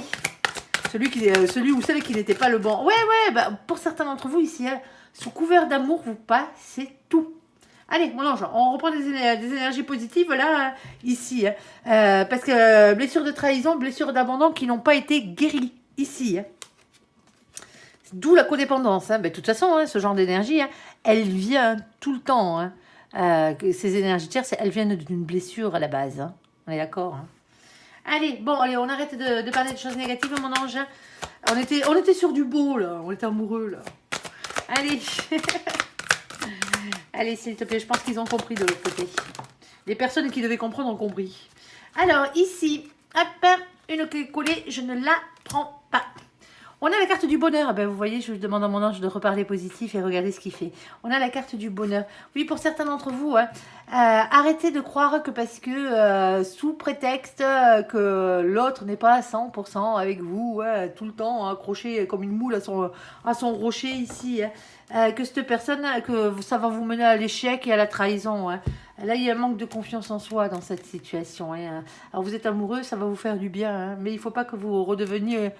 celui ou celle qui n'était pas le bon. Ouais, bah, pour certains d'entre vous ici, hein, sous couvert d'amour, vous passez tout. Allez, mon ange, on reprend des énergies positives là, ici. Hein, parce que blessures de trahison, blessures d'abandon qui n'ont pas été guéries ici. Hein. D'où la codépendance. Hein. Ben, de toute façon, hein, ce genre d'énergie, hein, elle vient tout le temps. Hein. Ces énergies tierces, elles viennent d'une blessure à la base. Hein. On est d'accord hein. Allez, bon, allez, on arrête de parler de choses négatives, mon ange. On était sur du beau, là. On était amoureux, là. Allez. Allez, s'il te plaît, je pense qu'ils ont compris de l'autre côté. Les personnes qui devaient comprendre ont compris. Alors, ici, hop, une clé collée, je ne la prends pas. On a la carte du bonheur. Ben, vous voyez, je demande à mon ange de reparler positif et regarder ce qu'il fait. On a la carte du bonheur. Oui, pour certains d'entre vous, hein, arrêtez de croire que parce que sous prétexte que l'autre n'est pas à 100% avec vous, ouais, tout le temps accroché comme une moule à son rocher ici, hein, que cette personne, que ça va vous mener à l'échec et à la trahison. Hein. Là, il y a un manque de confiance en soi dans cette situation. Hein. Alors, vous êtes amoureux, ça va vous faire du bien, hein, mais il ne faut pas que vous redeveniez...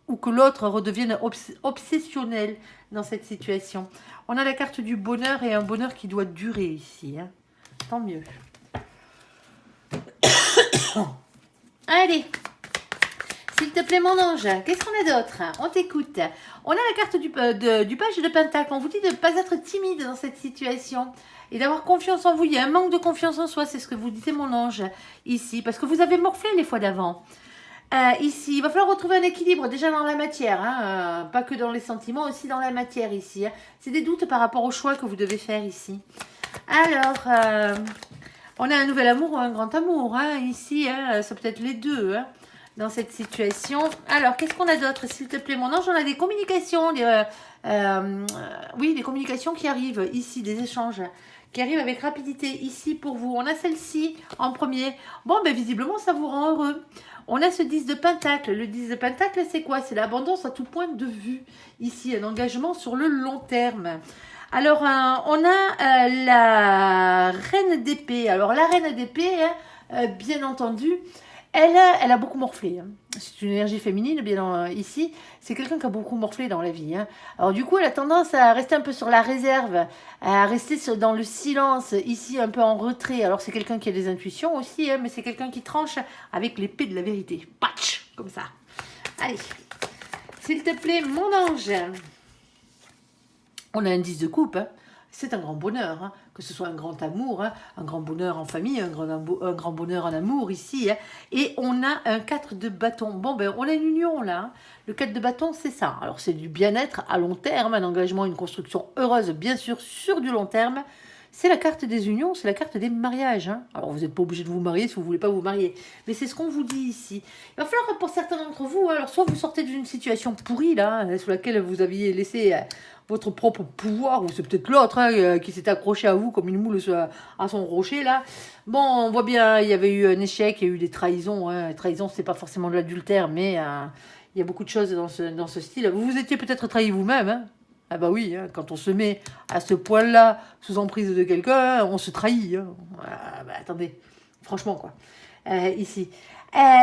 ou que l'autre redevienne obsessionnel dans cette situation. On a la carte du bonheur et un bonheur qui doit durer ici. Hein. Tant mieux. Allez, s'il te plaît mon ange, qu'est-ce qu'on a d'autre? On t'écoute. On a la carte du page de Pentacle. On vous dit de ne pas être timide dans cette situation et d'avoir confiance en vous. Il y a un manque de confiance en soi, c'est ce que vous dites mon ange ici, parce que vous avez morflé les fois d'avant. Ici, il va falloir retrouver un équilibre déjà dans la matière, hein, pas que dans les sentiments, aussi dans la matière ici. Hein. C'est des doutes par rapport au choix que vous devez faire ici. Alors, on a un nouvel amour ou un grand amour, hein, ici, hein, ça peut être les deux, hein, dans cette situation. Alors, qu'est-ce qu'on a d'autre, s'il te plaît, mon ange? On a des communications, oui, des communications qui arrivent ici, des échanges qui arrivent avec rapidité ici pour vous. On a celle-ci en premier. Bon, ben visiblement, ça vous rend heureux. On a ce 10 de Pentacle. Le 10 de Pentacle, c'est quoi? C'est l'abondance à tout point de vue. Ici, un engagement sur le long terme. Alors, on a la Reine d'épée. Alors, la Reine d'épée, hein, bien entendu, elle a beaucoup morflé. Hein. C'est une énergie féminine, bien ici. C'est quelqu'un qui a beaucoup morflé dans la vie. Hein. Alors du coup, elle a tendance à rester un peu sur la réserve, à rester dans le silence, ici, un peu en retrait. Alors c'est quelqu'un qui a des intuitions aussi, hein, mais c'est quelqu'un qui tranche avec l'épée de la vérité. Patch, comme ça. Allez, s'il te plaît, mon ange. On a un 10 de coupe, hein. C'est un grand bonheur, hein, que ce soit un grand amour, hein, un grand bonheur en famille, un grand bonheur en amour ici. Hein, et on a un 4 de bâton. Bon, ben, on a une union là. Hein. Le 4 de bâton, c'est ça. Alors, c'est du bien-être à long terme, un engagement, une construction heureuse, bien sûr, sur du long terme. C'est la carte des unions, c'est la carte des mariages. Hein. Alors, vous n'êtes pas obligé de vous marier si vous ne voulez pas vous marier. Mais c'est ce qu'on vous dit ici. Il va falloir, pour certains d'entre vous, alors soit vous sortez d'une situation pourrie, là, hein, sous laquelle vous aviez laissé votre propre pouvoir, ou c'est peut-être l'autre hein, qui s'est accroché à vous comme une moule à son rocher, là. Bon, on voit bien, il y avait eu un échec, il y a eu des trahisons. Hein. Trahison, c'est pas forcément de l'adultère, mais il y a beaucoup de choses dans ce style. Vous vous étiez peut-être trahi vous-même, hein. Ah bah oui, hein, quand on se met à ce point-là sous emprise de quelqu'un, on se trahit. Hein. Ah bah attendez, franchement quoi. Ici.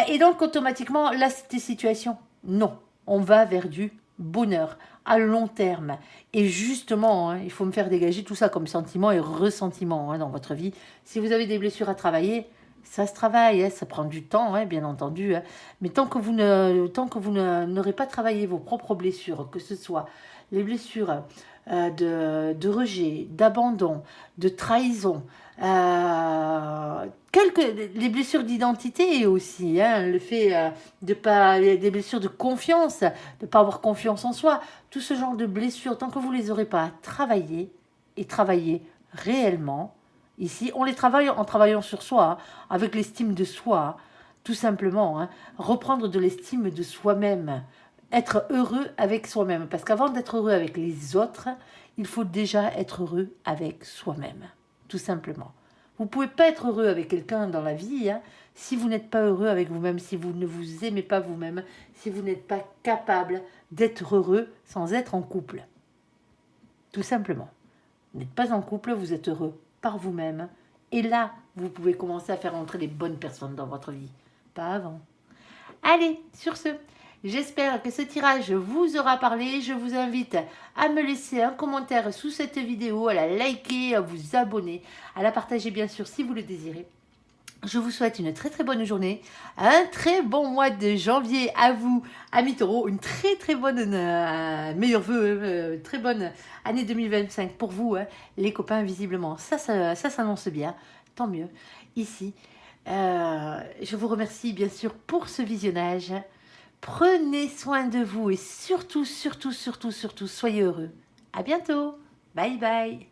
Et donc automatiquement, là c'était situation. Non, on va vers du bonheur à long terme. Et justement, hein, il faut me faire dégager tout ça comme sentiment et ressentiment hein, dans votre vie. Si vous avez des blessures à travailler, ça se travaille, hein, ça prend du temps, hein, bien entendu. Hein. Mais tant que vous n'aurez pas travaillé vos propres blessures, que ce soit les blessures de rejet, d'abandon, de trahison, les blessures d'identité aussi, hein, le fait de pas, des blessures de confiance, de ne pas avoir confiance en soi, tout ce genre de blessures, tant que vous ne les aurez pas travaillées et travaillées réellement, ici, on les travaille en travaillant sur soi, hein, avec l'estime de soi, tout simplement, hein, reprendre de l'estime de soi-même, être heureux avec soi-même, parce qu'avant d'être heureux avec les autres, il faut déjà être heureux avec soi-même, tout simplement. Vous ne pouvez pas être heureux avec quelqu'un dans la vie hein, si vous n'êtes pas heureux avec vous-même, si vous ne vous aimez pas vous-même, si vous n'êtes pas capable d'être heureux sans être en couple. Tout simplement. Vous n'êtes pas en couple, vous êtes heureux par vous-même. Et là, vous pouvez commencer à faire entrer les bonnes personnes dans votre vie. Pas avant. Allez, sur ce, j'espère que ce tirage vous aura parlé. Je vous invite à me laisser un commentaire sous cette vidéo, à la liker, à vous abonner, à la partager bien sûr si vous le désirez. Je vous souhaite une très très bonne journée, un très bon mois de janvier à vous, amis taureaux, une très très bonne, meilleurs vœux, très bonne année 2025 pour vous, hein, les copains, visiblement. Ça s'annonce bien, tant mieux. Ici, je vous remercie bien sûr pour ce visionnage. Prenez soin de vous et surtout, soyez heureux. À bientôt. Bye bye.